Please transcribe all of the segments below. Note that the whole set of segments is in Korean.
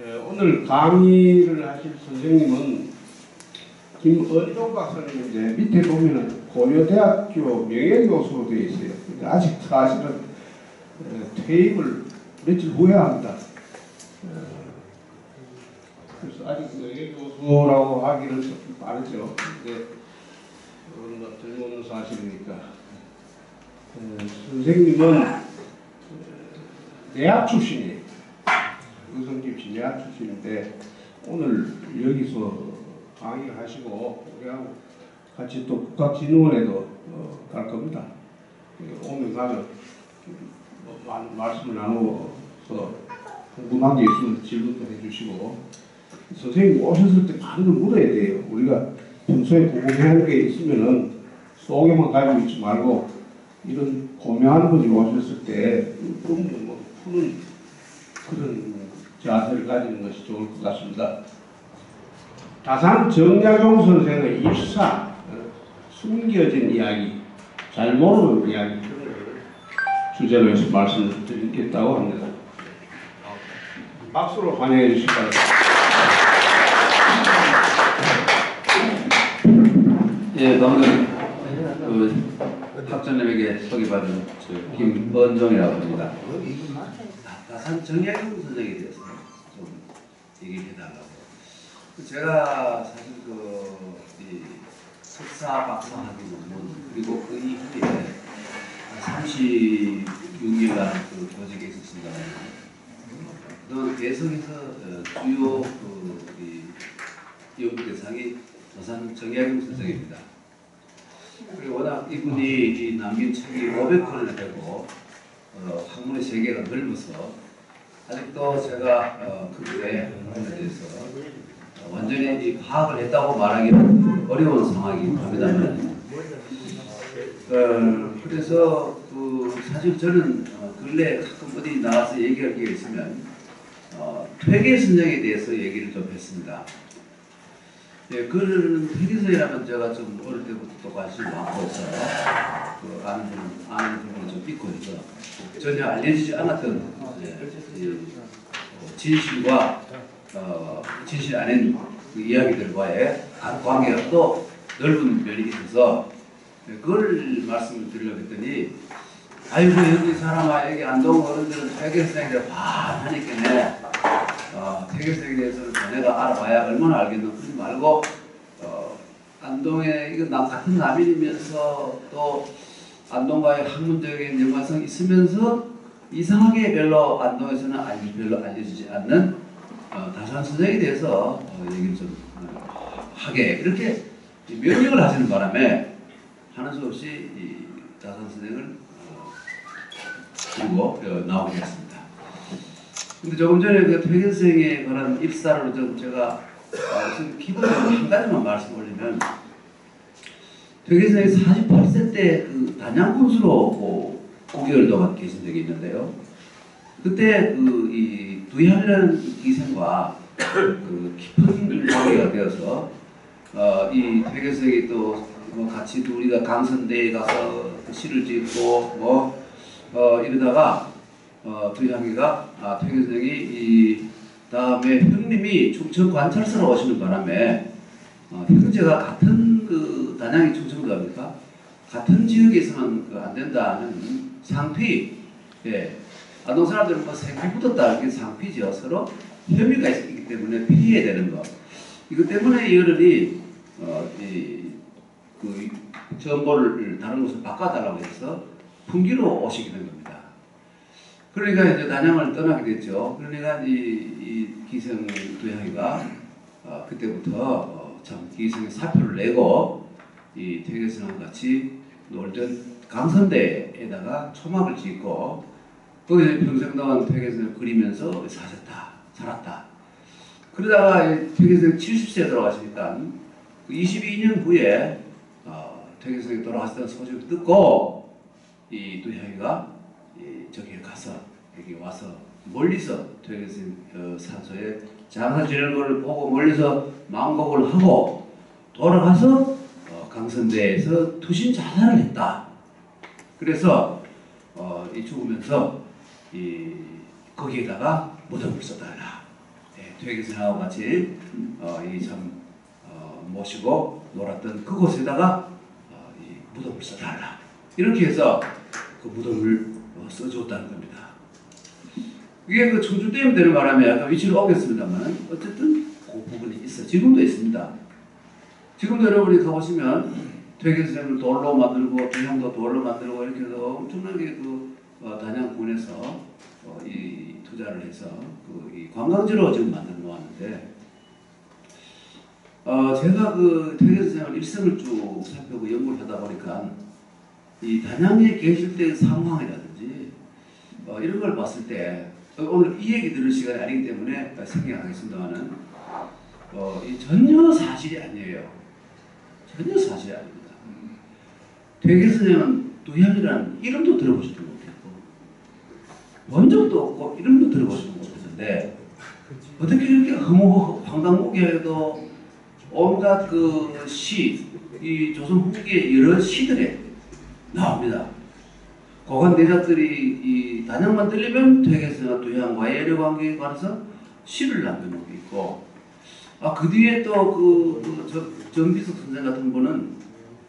오늘 강의를 하실 선생님은 김은종 박사님인데 밑에 보면은 고려대학교 명예교수로 되어 있어요. 근데 아직 사실은 퇴임을 며칠 후에 합니다. 그래서 아직 명예교수라고 하기는 좀 빠르죠. 근데 그건 뭐 들모는 사실이니까. 선생님은 내학 출신이에요. 의성김씨 내학 출신인데 오늘 여기서 강의를 하시고 우리하고 같이 또 국가진흥원에도 갈 겁니다. 오늘 가서 많은 말씀을 나누어서 궁금한 게 있으면 질문도 해주시고, 선생님 오셨을 때 많은 걸 물어야 돼요. 우리가 평소에 궁금해하는 게 있으면은 속에만 가지고 있지 말고 이런 고명하는 분이 오셨을 때 푸는 그런 자세를 가지는 것이 좋을 것 같습니다. 다산 정약용 선생의 일사, 숨겨진 이야기, 잘 모르는 이야기 주제로 해서 말씀을 드리겠다고 합니다. 박수로 환영해 주시기 바랍니다. 예, 방금 학자님에게 소개받은 김은종이라고 합니다. 다산 정약용 선생에 대해서 좀 얘기해 달라고. 제가 사실 이 석사 박사 학위 논문 그리고 그 이후에 36일간 교직에 있었습니다. 그동안 계속해서 주요 연구 대상이 다산 정약용 선생입니다. 그리고 워낙 이분이 남긴 책이 500권이나 되고 학문의 세계가 넓어서 아직도 제가 그들의 학문에 대해서 완전히 이 파악을 했다고 말하기는 어려운 상황이긴 합니다만, 그래서 사실 저는 근래 가끔 어디 나와서 얘기할 게 있으면 퇴계 선생에 대해서 얘기를 좀 했습니다. 예, 그런 퇴계선이라면 제가 좀 어릴 때부터 또 관심이 많고 있어요. 아는 부분을 좀 믿고 있어 전혀 알려지지 않았던 진실과 진실 아닌 그 이야기들과의 관계가 또 넓은 면이 있어서 그걸 말씀을 드리려고 했더니, 아이고 여기 사람아 여기 안동 어른들은 퇴계선생이라 반하니까네 퇴계선생에 대해서는 자네가 알아봐야 얼마나 알겠노. 그러지 말고 안동에 이거 같은 남인이면서 또 안동과의 학문적인 연관성이 있으면서 이상하게 별로 안동에서는 별로 알려지지 않는 다산 선생에 대해서 얘기를 좀 하게 이렇게 명령을 하시는 바람에 하는 수 없이 이 다산 선생을 들고 나오게 됐습니다. 근데 조금 전에 그 퇴계 선생에 관한 입사를 좀 제가 우선 기본적으로 한 가지만 말씀 올리면, 퇴계 선생이 48세 때 그 단양군수로 5개월 동안 계신 적이 있는데요. 그때 이 두현이라는 기생과 깊은 관계가 되어서 이 퇴계 선생이 또 같이 우리가 강선대에 가서 시를 짓고 이러다가 두현이가 퇴계 선생이 이 다음에 형님이 충청 관찰소로 오시는 바람에 형제가 같은 단양이 충청도입니까? 같은 지역에 있으면 안 된다는 상피, 예, 안동 사람들은 생피 붙었다 이게 상피죠. 서로 혐의가 있기 때문에 피해야 되는 거. 이것 때문에 이 어른이 그 정보를 다른 곳으로 바꿔달라고 해서 풍기로 오시게 된 겁니다. 그러니까 이제 단양을 떠나게 됐죠. 그러니까 이 기생 두양이가 그때부터 참 기생의 사표를 내고 이 퇴계선과 같이 놀던 강선대에다가 초막을 짓고 거기서 평생 동안 퇴계선을 그리면서 살았다. 그러다가 퇴계선이 70세에 돌아가시니까 22년 후에 퇴계선이 돌아갔다는 소식을 듣고 이 두양이가 저기에 가서 여기 와서 멀리서 퇴계선 산소에 장사 지내는 걸 보고 멀리서 망곡을 하고 돌아가서 강선대에서 투신 자살을 했다. 그래서 이 죽으면서 거기에다가 무덤을 써달라. 퇴계선하고 같이 이참 모시고 놀았던 그곳에다가 이 무덤을 써달라 이렇게 해서 그 무덤을 써주었다는 겁니다. 이게 그 청주댐 되는 바람에 약간 위치를 옮겼습니다만 어쨌든 그 부분이 있어 지금도 있습니다. 지금도 여러분이 가보시면 퇴계선을 돌로 만들고 두향도 돌로 만들고 이렇게 해서 엄청나게 그 단양군에서 이 투자를 해서 이 관광지로 지금 만들어 놓았는데 제가 그 퇴계선생을 일생을 쭉 살펴보고 연구를 하다 보니까 이 단양에 계실 때의 상황이라든지 이런 걸 봤을 때 오늘 이 얘기 들을 시간이 아니기 때문에 생략하겠습니다만은 이 전혀 사실이 아니에요. 전혀 사실이 아닙니다. 퇴계선생은 두향이라는 이름도 들어보지도 못했고 본 적도 없고 이름도 들어보지도 못했는데 어떻게 이렇게 황당무계에도 온갖 그 시, 이 조선 후기의 여러 시들에 나옵니다. 고관 대작들이 이 단양만 들리면 퇴계선과 두향과의 애려 관계에 관해서 시를 남겨놓은 게 있고, 그 뒤에 또 정비석 선생 같은 분은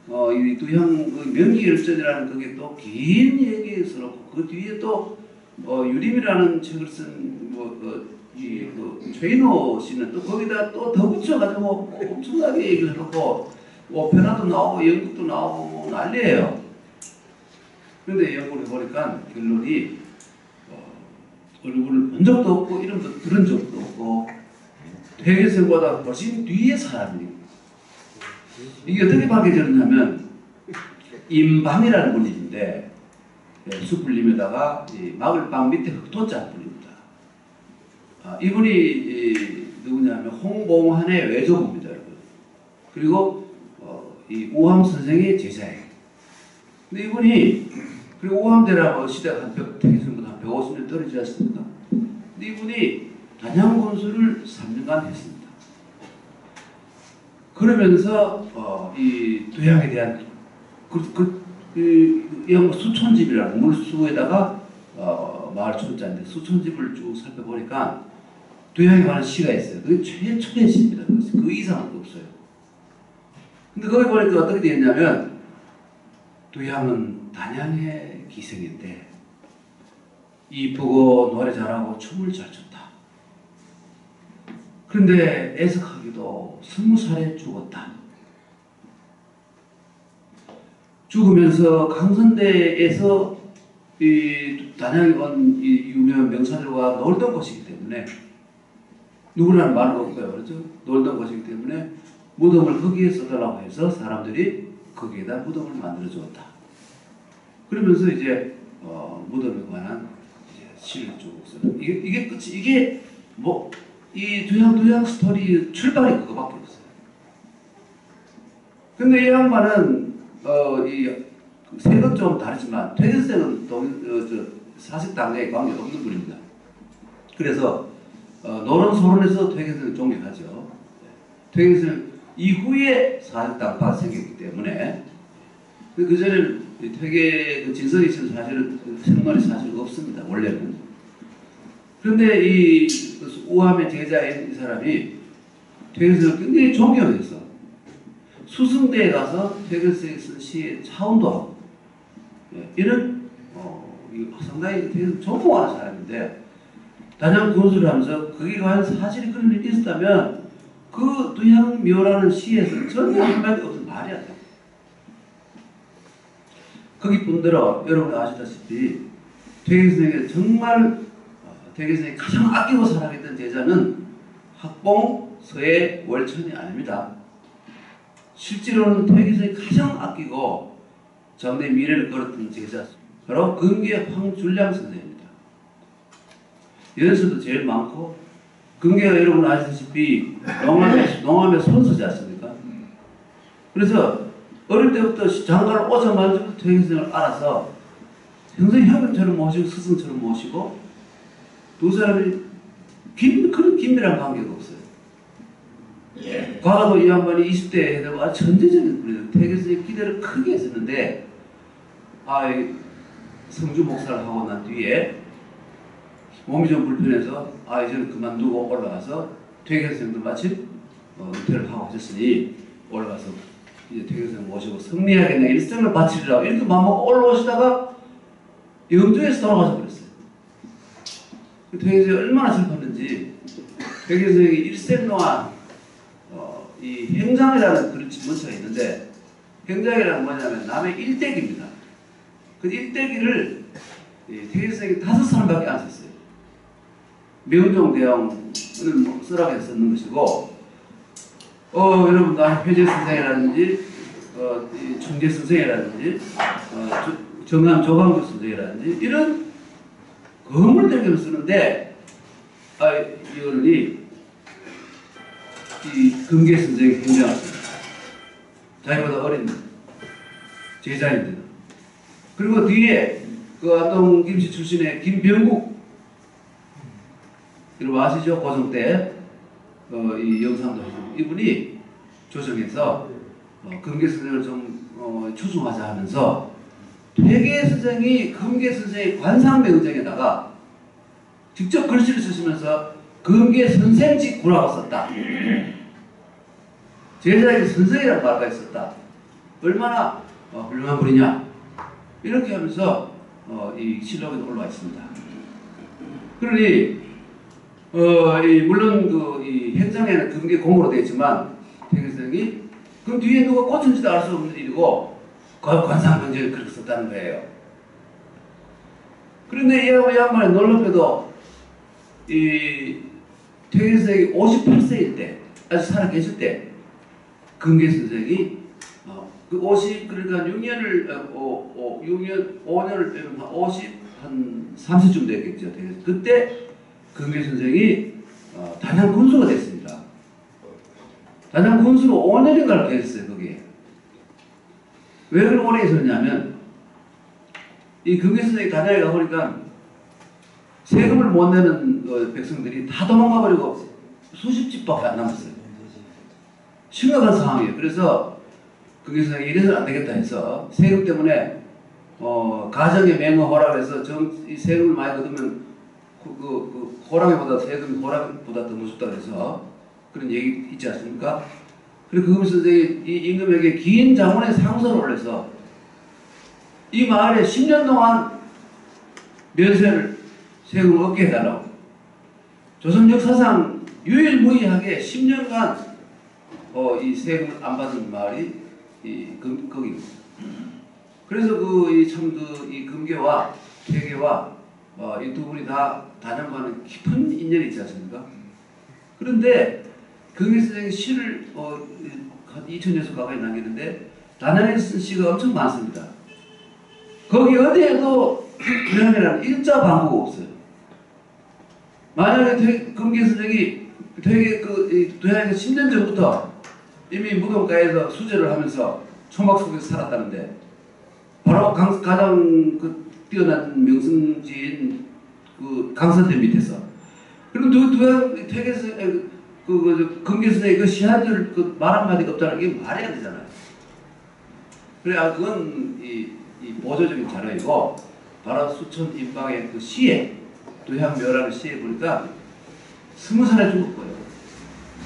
이 두향 그 명기열전이라는 그게 또 긴 얘기에서 그 뒤에 또 유림이라는 책을 쓴 최인호 씨는 또 거기다 또 덧붙여가지고 엄청나게 얘기를 해놓고 오페라도 나오고 연극도 나오고 뭐 난리예요. 그런데 연구를 해보니까 결론이 얼굴을 본 적도 없고 이름도 들은 적도 없고 퇴계선보다 훨씬 뒤에 사람이 이게 어떻게 밝혀졌냐면 임방이라는 분인데 숯불림에다가 마을방 밑에 흑토자 분입니다. 이분이 누구냐면 홍봉환의 외조부입니다, 여러분. 그리고 이 오함 선생의 제자예요. 근데 이분이 그리고 오함대라고 시대가 한 150년 떨어지지 않습니까? 근데 이분이 단양군수를 3년간 했습니다. 그러면서 이 두향에 대한 수촌집이라고 물수에다가 마을 촌자인데 수촌집을 쭉 살펴보니까 두향에 관한 시가 있어요. 그게 최초의 시입니다. 그 이상은 없어요. 근데 거기 보니까 어떻게 되어 있냐면 두향은 단양의 기생인데 이쁘고 노래 잘하고 춤을 잘 췄다. 그런데 애석하게도 20살에 죽었다. 죽으면서 강선대에서 이 단양에 온 이 유명한 명사들과 놀던 곳이기 때문에 누구라는 말은 없고요. 그렇죠? 놀던 곳이기 때문에 무덤을 거기에 써달라고 해서 사람들이 거기에다 무덤을 만들어 주었다. 그러면서 이제 무덤에 관한 시를 쭉 쓰는 이게 끝이 이게 뭐 이 두향 스토리 출발이 그거밖에 없어요. 근데 이 양반은 이 색은 좀 다르지만 퇴계선생은 사색당내에 관계 없는 분입니다. 그래서 노론소론에서 퇴계선생을 존경하죠. 퇴계선생 이후에 사색당파가 생겼기 때문에 그 전에 퇴계 진설이 있으면 사실은 생론이 사실 없습니다. 원래는. 그런데 이 우함의 제자인 이 사람이 퇴계선생을 굉장히 존경했어. 수승대에 가서 퇴계선생이 쓴 시에 차원도 하고 이런 상당히 존경하는 사람인데 단양 군수를 하면서 그게 과연 사실이 그런 일이 있었다면 그 두향묘라는 시에서 전혀 한마디 없는 말이 안 돼요. 거기 분들은 여러분 아시다시피 퇴계선생이 정말 퇴계선생이 가장 아끼고 사랑했던 제자는 학봉, 서예, 월천이 아닙니다. 실제로는 퇴계선생이 가장 아끼고 장래 미래를 걸었던 제자 바로 근계 황줄량 선생입니다. 연세도 제일 많고 근계가 여러분 아시다시피 농암의 손수지 않습니까? 그래서 어릴 때부터 장가를 오자마자 퇴계선생을 알아서 평생 형님처럼 모시고 스승처럼 모시고 두 사람이 그런 긴밀한 관계가 없어요. 과거도 이 양반이 20대에 아주 천재적인 분이에요. 퇴계선생의 기대를 크게 했었는데 성주 목사를 하고 난 뒤에 몸이 좀 불편해서 이제는 그만두고 올라가서 퇴계 선생도 마침 은퇴를 하고 하셨으니 올라가서 이제 퇴계 선생 모시고 승리하겠네 일생을 바치리라고 이렇게 마음먹고 올라오시다가 영주에서 돌아가셔 버렸어요. 퇴계 선생이 얼마나 슬펐는지 퇴계 선생이 일생 동안 이 행장이라는 그런 문체가 있는데 행장이라는 뭐냐면 남의 일대기입니다. 그 일대기를 퇴계 선생이 5사람밖에 안 썼어요. 명종 대왕은 쓰라고 해서 썼는 것이고 여러분 회재 선생이라든지 충재 선생이라든지 정남 조광조 선생이라든지 이런 거물대기를 쓰는데 이거는 이 금계 선생이 굉장히 자기보다 어린 제자인데 그리고 뒤에 그 안동 김씨 출신의 김병국 여러분 아시죠? 고종 때 이 영상도 이분이 조정해서 금계 선생을 좀 추승하자 하면서 퇴계 선생이 금계 선생의 관상명정에다가 직접 글씨를 쓰시면서 금계 선생직구라고 썼다. 제자에게 선생이라는 말까지 썼다. 얼마나 훌륭한 분이냐. 이렇게 하면서 이 실록에도 올라와 있습니다. 그러니 물론 이 현장에는 금계 공으로 되어 있지만 퇴계 선생이 그 뒤에 누가 꽂힌지도 알 수 없는 일이고 관상명정을 그렇게 썼다는 거예요. 그런데 이 양반이 놀랍게도 이 퇴계 선생이 58세일 때 아직 살아 계실 때 금계 선생이 그 50 그러니까 6년을 6년 5년을 빼면 한 30쯤 됐겠죠. 그때 금계 선생이 단양 군수가 됐습니다. 단양 군수로 5년인가를 계셨어요. 거기에 왜 그렇게 오래 있었냐면 이 금계 선생이 단양에 가보니까 세금을 못 내는 백성들이 다 도망가 버리고 수십 집밖에 안 남았어요. 심각한 상황이에요. 그래서 금계 선생이 이래서는 안 되겠다 해서 세금 때문에 가정의 맹허라고 해서 이 세금을 많이 거두면 호랑이보다 세금이 호랑이보다 더 무섭다고 해서 그런 얘기 있지 않습니까? 그리고 금계 선생이 이 임금에게 긴 장원의 상소를 올려서 이 마을에 10년 동안 면세를 세금을 얻게 해달라고 조선 역사상 유일무이하게 10년간 이 세금을 안 받은 마을이 거기입니다. 그래서 이 금계와 퇴계와 이 두 분이 다 단양과는 깊은 인연이 있지 않습니까? 그런데 금계 선생이 시를 한 2000여 가까이 남겼는데 단양에 쓴 시가 엄청 많습니다. 거기 어디에도 불량이라는 일자 방구가 없어요. 만약에 금계 선생이 되게 도양에서 10년 전부터 이미 무덤가에서 수제를 하면서 초막 속에서 살았다는데 바로 가장 뛰어난 명승지인 강선대 밑에서 그리고 퇴계 금계 선생이 시한줄 말 한마디가 없다는 게 말이 안 되잖아요. 그래 그건 이 보조적인 자료이고 바로 수천 임방의 시에 도향묘라는 시에 보니까 20살에 죽었고요.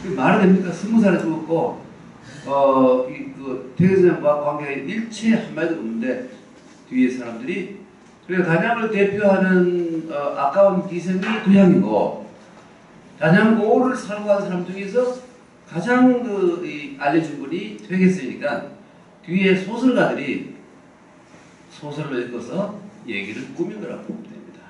그게 말이 됩니까? 20살에 죽었고 퇴계 선생과 관계가 일체 한마디도 없는데 뒤에 사람들이 그래서 단양을 대표하는 아까운 기생이 도향이고 단양고를 살고 간 사람 중에서 가장 알려진 분이 퇴계 선생이니까 뒤에 소설가들이 소설로 엮어서 얘기를 꾸민 거라고 보면 됩니다.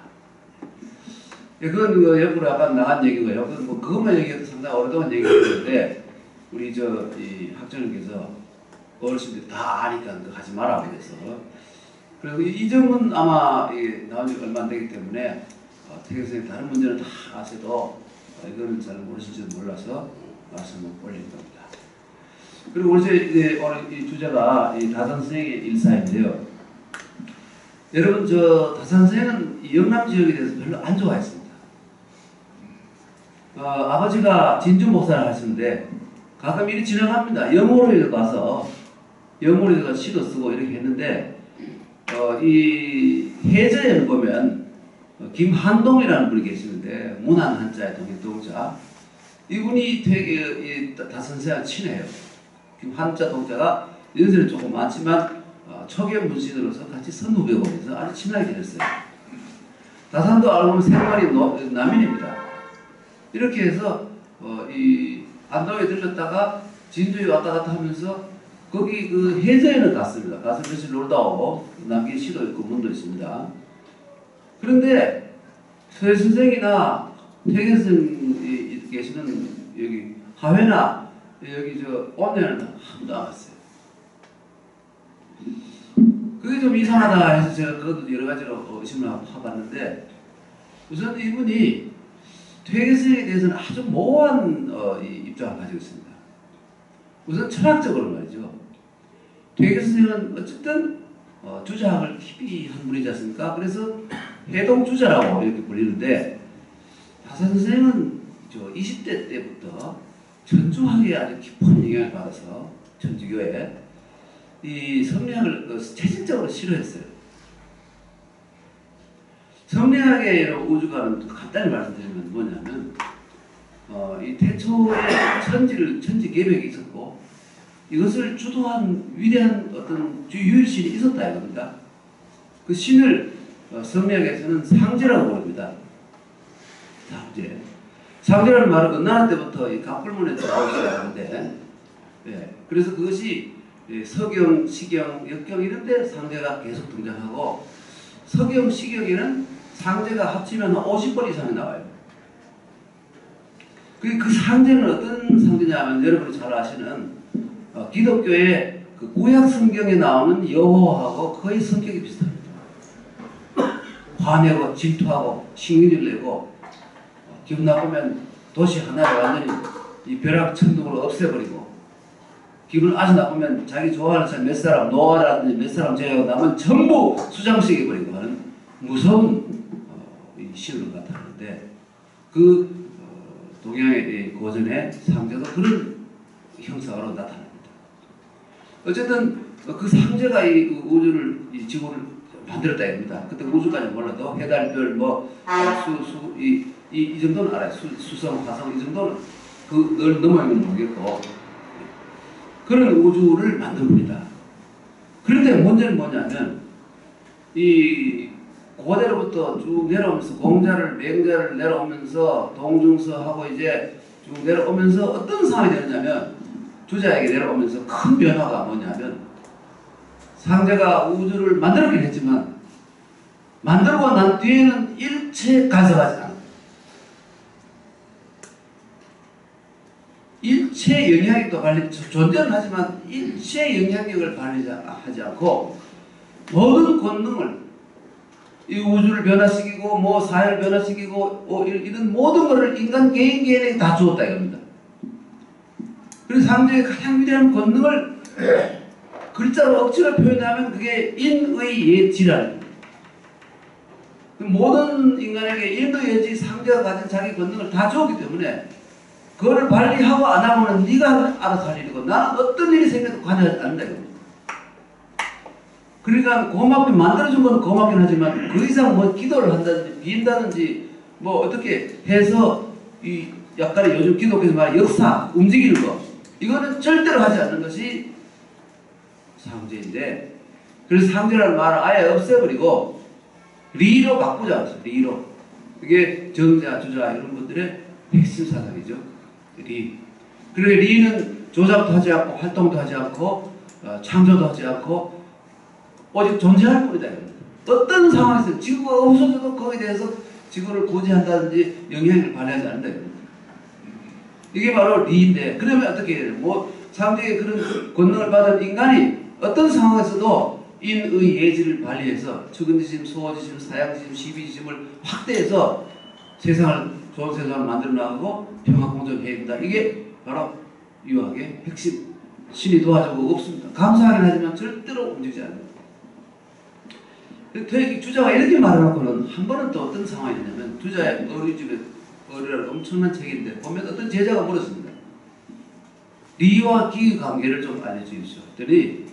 그건 옆으로 아까 나간 얘기고요. 그것만 얘기해도 상당히 오랫동안 얘기했는데 우리 이 학장님께서 어르신들이 다 아니까 하지 말라고 해서 그리고 이 점은 아마 나온 지 얼마 안 되기 때문에 퇴계 선생님 다른 문제는 다 아셔도 이거는 잘 모르실지 몰라서 말씀을 올린 겁니다. 그리고 오늘 이 주제가 다산 선생의 일사인데요. 여러분 다산 선생은 영남 지역에 대해서 별로 안 좋아했습니다. 아버지가 진주 목사를 하시는데 가끔 일이 지나갑니다. 영월에 가서 영월에다가 시도 쓰고 이렇게 했는데 이 해저에는 보면 김한동이라는 분이 계시는데 문안 한자의 동자 이분이 되게 다선생랑 친해요. 한자 동자가 연세는 조금 많지만 초기의 문신으로서 같이 선후배고 해서 아주 친하게 지냈어요. 다산도 알고 보면 생활이 남인입니다. 이렇게 해서 이 안동에 들렸다가 진도에 왔다 갔다 하면서 거기 그 해저에는 갔습니다. 가서 며칠 놀다 오고 남긴 시도 있고 문도 있습니다. 그런데 서 선생이나 태계 선생이 계시는 여기 하회나 여기 저 온내는 아무도 안 왔어요. 그게 좀 이상하다 해서 제가 그것도 여러 가지로 의심을 해봤는데 우선 이분이 퇴계선에 대해서는 아주 모호한 입장을 가지고 있습니다. 우선 철학적으로 말이죠. 퇴계선생은 어쨌든 주자학을 깊이 한 분이지 않습니까? 그래서 해동주자라고 이렇게 불리는데 다산 선생은 20대 때부터 천주학에 아주 깊은 영향을 받아서 천주교에 이 성리학을 체질적으로 싫어했어요. 성리학의 우주관은 간단히 말씀드리면 뭐냐면 이 태초에 천지 계획이 있었고 이것을 주도한 위대한 어떤 유일신이 있었다 이겁니다. 그 신을 성리학에서는 상제라고 부릅니다. 상제. 상제라는 말은 은나라 때부터 이 갑불문에서 나오기 시작하는데 그래서 그것이 서경, 시경, 역경 이런 데 상제가 계속 등장하고 서경, 시경에는 상제가 합치면 50번 이상이 나와요. 그 상제는 어떤 상제냐면 여러분이 잘 아시는 기독교의 그 구약 성경에 나오는 여호와하고 거의 성격이 비슷합니다. 화내고 질투하고 신경질 내고 기분 나쁘면 도시 하나를 완전히 이 벼락천둥으로 없애버리고 기분 아주 나쁘면 자기 좋아하는 사람 몇 사람 노아라든지 몇 사람 제외하고 남은 전부 수장시켜버리고 하는 무서운 신으로 나타나는데 그 동양의 고전의 상제도 그런 형상으로 나타납니다. 어쨌든 그 상제가 이 우주를 이 지구를 만들었다 입니다. 그때 우주까지 몰라도 해달별 이 정도는 알아요. 수성, 화성 이 정도는 그걸 넘어가면 모르겠고 그런 우주를 만든 겁니다. 그런데 문제는 뭐냐면 이 고대로부터 쭉 내려오면서 공자를 맹자를 내려오면서 동중서하고 이제 쭉 내려오면서 어떤 상황이 되느냐면 주자에게 내려오면서 큰 변화가 뭐냐면 상제가 우주를 만들었긴 했지만 만들고 난 뒤에는 일체 간섭하지 않아요. 일체 영향력도 발휘, 존재는 하지만 일체 영향력을 발휘하지 않고 모든 권능을 이 우주를 변화시키고 뭐 사회를 변화시키고 이런 모든 것을 인간 개인에게 다 주었다 이겁니다. 그래서 상대의 가장 위대한 권능을 글자로 억지로 표현하면 그게 인의 예지라는 모든 인간에게 인의 예지 상대가 가진 자기 권능을 다 주었기 때문에 그거를 발휘하고 안 하면 네가 알아서 할 일이고 나는 어떤 일이 생겨도 관여하지 않는다 이겁니다. 그러니까 고맙게 만들어준 건 고맙긴 하지만 그 이상 뭐 기도를 한다든지 빈다든지 뭐 어떻게 해서 이 약간의 요즘 기독교에서 말하는 역사, 움직이는 거 이거는 절대로 하지 않는 것이 상제인데 그래서 상제라는 말을 아예 없애버리고 리로 바꾸자 그랬어요. 리로. 이게 정자, 주자 이런 분들의 핵심 사상이죠. 리. 그리고 리는 조작도 하지 않고 활동도 하지 않고 창조도 하지 않고 오직 존재할 뿐이다. 어떤 상황에서 지구가 없어져도 거기에 대해서 지구를 구제한다든지 영향을 발휘하지 않는다. 이게 바로 리인데 그러면 어떻게 해요? 뭐 상대의 그런 권능을 받은 인간이 어떤 상황에서도 인의 예지를 발휘해서 측은지심, 소호지심, 사양지심, 시비지심을 확대해서 세상을 좋은 세상을 만들어 나가고 평화공존해야 된다. 이게 바로 유학의 핵심. 신이 도와주고 없습니다. 감사하긴 하지만 절대로 움직이지 않는다. 주자가 이렇게 말해놓고는 한 번은 또 어떤 상황이 있냐면 주자의 어리집에 어리라는 엄청난 책인데 보면 어떤 제자가 물었습니다. 리와 기의 관계를 좀 알려주십시오. 그랬더니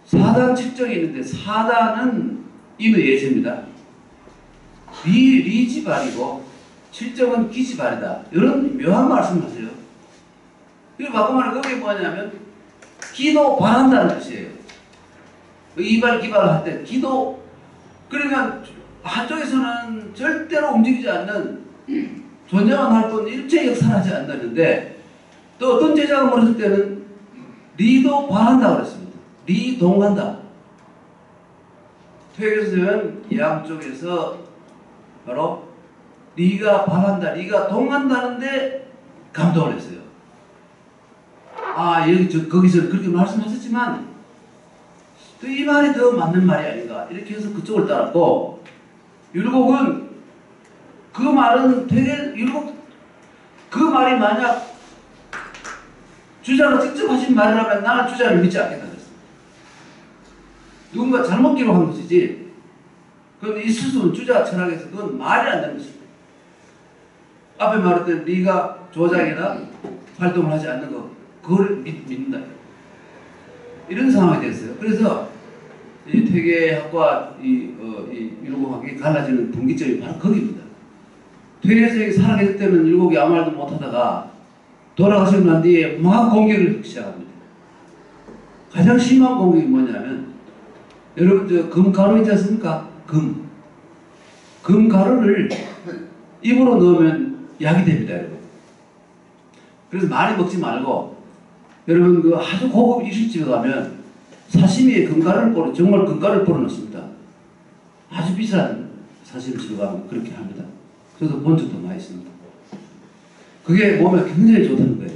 사단 측정이 있는데 사단은 인의 예체입니다. 리집안이고 실정은 기지발이다. 이런 묘한 말씀하세요. 그리고 바꾸면 그게 뭐냐면 기도 바란다는 뜻이에요. 이발 기발을 할 때 기도 그러니까 한쪽에서는 절대로 움직이지 않는 존재만 할 뿐 일체 역사하지 않는데 또 어떤 제자가 물었을 때는 리도 바란다 그랬습니다. 리동한다. 퇴계선생은 양쪽에서 바로 리가 바란다, 리가 동한다는데 감동을 했어요. 아, 여기 거기서 그렇게 말씀하셨지만 또 이 말이 더 맞는 말이 아닌가 이렇게 해서 그쪽을 따랐고 율곡은 그 말은 되게 율곡 그 말이 만약 주자가 직접 하신 말이라면 나는 주자를 믿지 않겠다 그랬습니다. 누군가 잘못 기록한 것이지 그건 있을 수 없는 주자 철학에서 그건 말이 안 되는 것입니다. 앞에 말했던 네가 조작이나 활동을 하지 않는 거 그걸 믿는다. 이런 상황이 됐어요. 그래서 이 퇴계학과 이 율곡학이 갈라지는 분기점이 바로 거기입니다. 퇴계선생이 살아계실 때는 율곡이 아무 말도 못하다가 돌아가시고 난 뒤에 막 공격을 시작합니다. 가장 심한 공격이 뭐냐면 여러분 저 금가루 있지 않습니까? 금가루를 입으로 넣으면 약이 됩니다. 여러분. 그래서 많이 먹지 말고 여러분 그 아주 고급 일식집에 가면 사시미에 금가루를 정말 금가루를 뿌려 넣습니다. 아주 비싼 사시미집에 가면 그렇게 합니다. 저도 본 적도 많이 있습니다. 그게 몸에 굉장히 좋다는 거예요.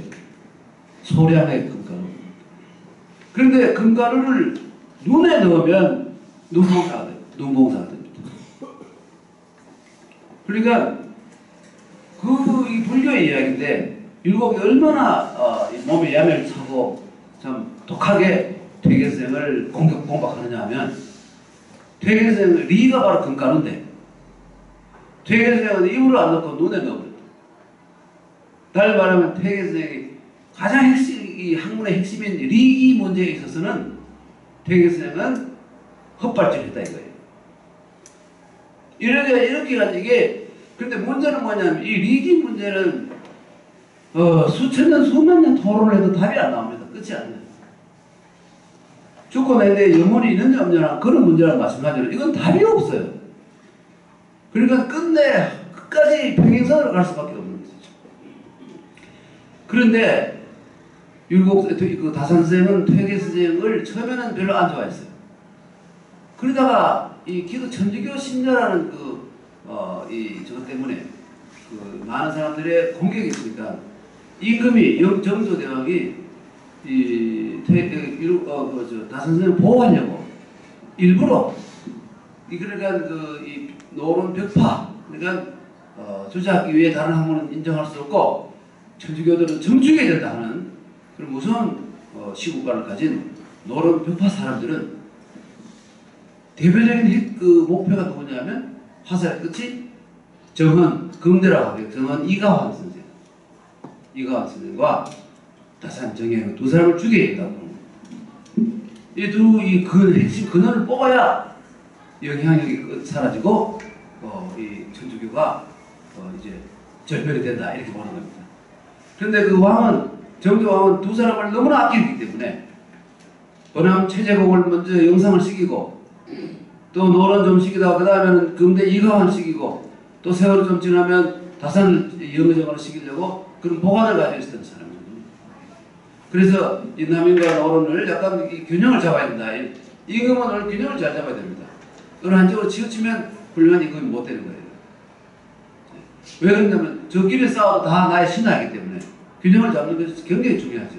소량의 금가루. 그런데 금가루를 눈에 넣으면 눈봉사가 돼요. 눈봉사가 됩니다. 그러니까 이 불교의 이야기인데 율곡이 얼마나 몸에 야매를 차고 참 독하게 퇴계선생을 공박하느냐 하면 퇴계선생은 리가 바로 금가루인데 퇴계선생은 입으로 안 넣고 눈에 넣어버렸다. 다른 말하면 퇴계선생이 가장 이 학문의 핵심인 리기 문제에 있어서는 퇴계선생은 헛발질했다 이거예요. 이렇게 가지고 이게 근데 문제는 뭐냐면 이 리기 문제는 수천 년 수만 년 토론을 해도 답이 안 나옵니다. 끝이 안 나요. 죽고 난 뒤에 영혼이 있느냐 없느냐 그런 문제랑 마찬가지로 이건 답이 없어요. 그러니까 끝까지 평행선으로 갈 수밖에 없는 것이죠. 그런데 율곡 그 다산선생은 퇴계선생을 처음에는 별로 안 좋아했어요. 그러다가 이 기도 천주교 신자라는 저것 때문에 그 많은 사람들의 공격이 있으니까 임금이 정조대왕이 다산선생을 보호하려고 일부러 그러니까 이 노론 벽파 그러니까 주자하기 위해 다른 학문은 인정할 수 없고 천주교들은 정주해야 된다 하는 그런 무서운 시국관을 가진 노론 벽파 사람들은 대표적인 그 목표가 누구냐면 화살의 끝이 정헌 금대라고 하죠. 정헌 이가환 선생과 다산 정행 두 사람을 죽여야 된다고. 이 핵심 근원을 뽑아야 영향력이 사라지고 이 천주교가 이제 절멸이 된다 이렇게 보는 겁니다. 그런데 그 정조왕은 두 사람을 너무나 아끼기 때문에 원암 최재곡을 먼저 영상을 시키고 또 노론 좀 시키다가 그 다음에는 금대 이가환 시키고 또 세월이 좀 지나면 다산을 영의정으로 시키려고 그런 보관을 가지고 있었던 사람입니다. 그래서 이 남인과 노론을 약간 균형을 잡아야 된다. 임금은 오늘 균형을 잘 잡아야 됩니다. 어느 한쪽으로 치우치면 훌륭한 임금이 못 되는 거예요. 왜 그러냐면 저끼리 싸워도 다 나의 신하이기 때문에 균형을 잡는 것이 굉장히 중요하죠.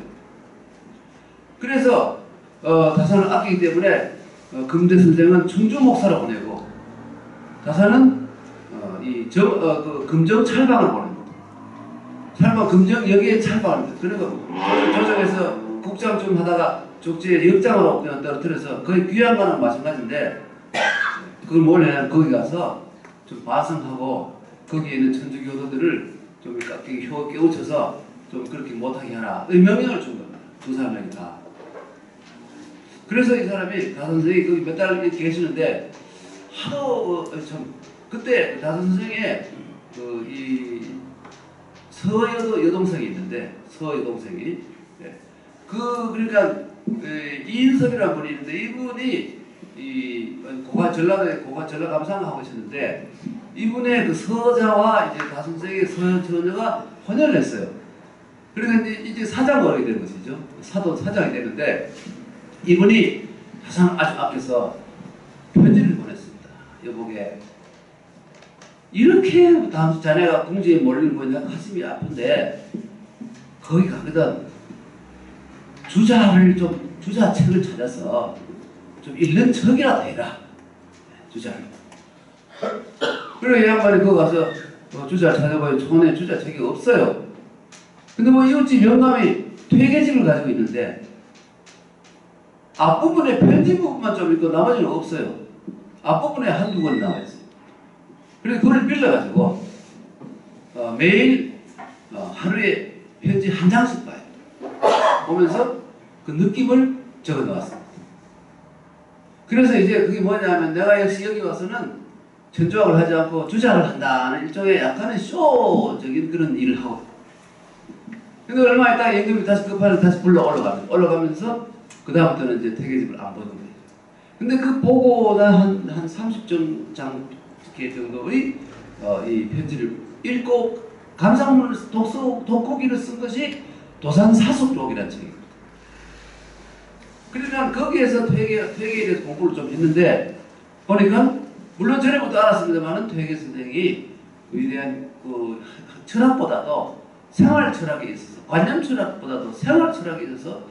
그래서 다산을 아끼기 때문에 금대 선생은 청주 목사를 보내고 다산은 금정 찰방을 보냅니다. 찰방 금정 여기에 찰방입니다. 그리고 조정에서 국장 좀 하다가 족지에 역장으로 그냥 떨어뜨려서 거의 귀양과는 마찬가지인데 그걸 뭘 해냐면 거기 가서 좀 반성하고 거기에 있는 천주교도들을 좀 깨우쳐서 좀 그렇게 못하게 하라. 명령을 준 겁니다. 두 사람에게 다. 그래서 이 사람이 다선생이 거기 몇 달 계시는데 하도 참 그때 다선생의 이 서여동생이 있는데 서여동생이 그러니까 이인섭이라는 분이 있는데 이분이 전라도에 고가 전라감사를 하고 있었는데 이분의 그 서자와 이제 다선생의 서처녀가 혼연을 했어요. 그러니까 이제 사장을 하게 되는 것이죠. 사장이 되는데 이분이 가장 아주 앞에서 편지를 보냈습니다. 여보게 이렇게 다음 자네가 궁지에 몰리는 거냐 가슴이 아픈데 거기 가거든 주자책을 찾아서 좀 읽는 척이라도 해라. 주자를. 그리고 이 양반이 거기 가서 주자를 찾아봐요. 촌에 주자책이 없어요. 근데 뭐 이웃집 영감이 퇴계집을 가지고 있는데 앞부분에 편지 부분만 좀 있고 나머지는 없어요. 앞부분에 한두 권 나와 있어요. 그래서 그걸 빌려가지고 매일 하루에 편지 한 장씩 봐요. 보면서 그 느낌을 적어 놓았습니다. 그래서 이제 그게 뭐냐면 내가 역시 여기 와서는 전조학을 하지 않고 주작을 한다는 일종의 약간의 쇼적인 그런 일을 하고 근데 얼마 있다가 임금이 다시 급하게 다시 올라가면서 그 다음부터는 이제 퇴계집을 안 보는 거예요. 근데 그 보고나 한 30장 정도의 이 편지를 읽고 감상문을 독후기를 쓴 것이 도산사숙록이라는 책입니다. 그러니까 거기에서 퇴계에 대해서 공부를 좀 했는데 보니까 물론 전에부터 알았습니다만은 퇴계 선생이 위대한 그 철학보다도 생활 철학에 있어서 관념 철학보다도 생활 철학에 있어서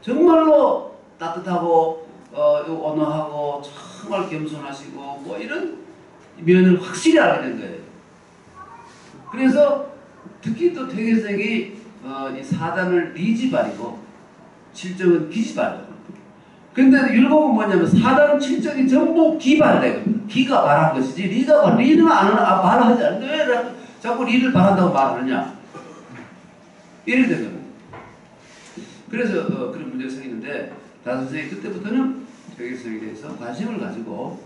정말로 따뜻하고 온화하고 정말 겸손하시고 뭐 이런 면을 확실히 알게 된 거예요. 그래서 특히 또 퇴계 선생이 이 사단을 리지발이고 칠정은 기지발이에요. 근데 율곡은 뭐냐면 사단 칠정이 전부 기발이에요. 기가 말한 것이지 리는 말하지 않는데 왜 자꾸 리를 말한다고 말하느냐 이래 되는 거예요. 그래서 그런 문제가 생기는데 다 선생이 그때부터는 퇴계 선생에 대해서 관심을 가지고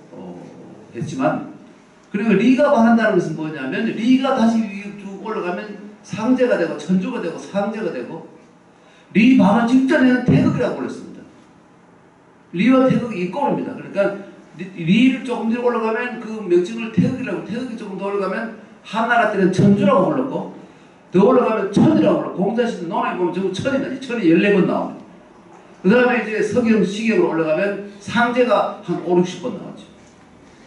했지만 그리고 리가 말한다는 것은 뭐냐면 리가 다시 쭉 올라가면 상제가 되고 천주가 되고 상제가 되고 리 발언 직전에는 태극이라고 불렀습니다. 리와 태극이 이꼴입니다. 그러니까 리를 조금 뒤로 올라가면 그 명칭을 태극이라고 태극이 조금 더 올라가면 한나라 때는 천주라고 불렀고 더 올라가면 천이라고 불렀고 공자시대 논에 보면 전부 천이다. 이 천이 14번 나옵니다. 그 다음에 이제 서경 시경으로 올라가면 상제가 한 5, 60번 나오죠.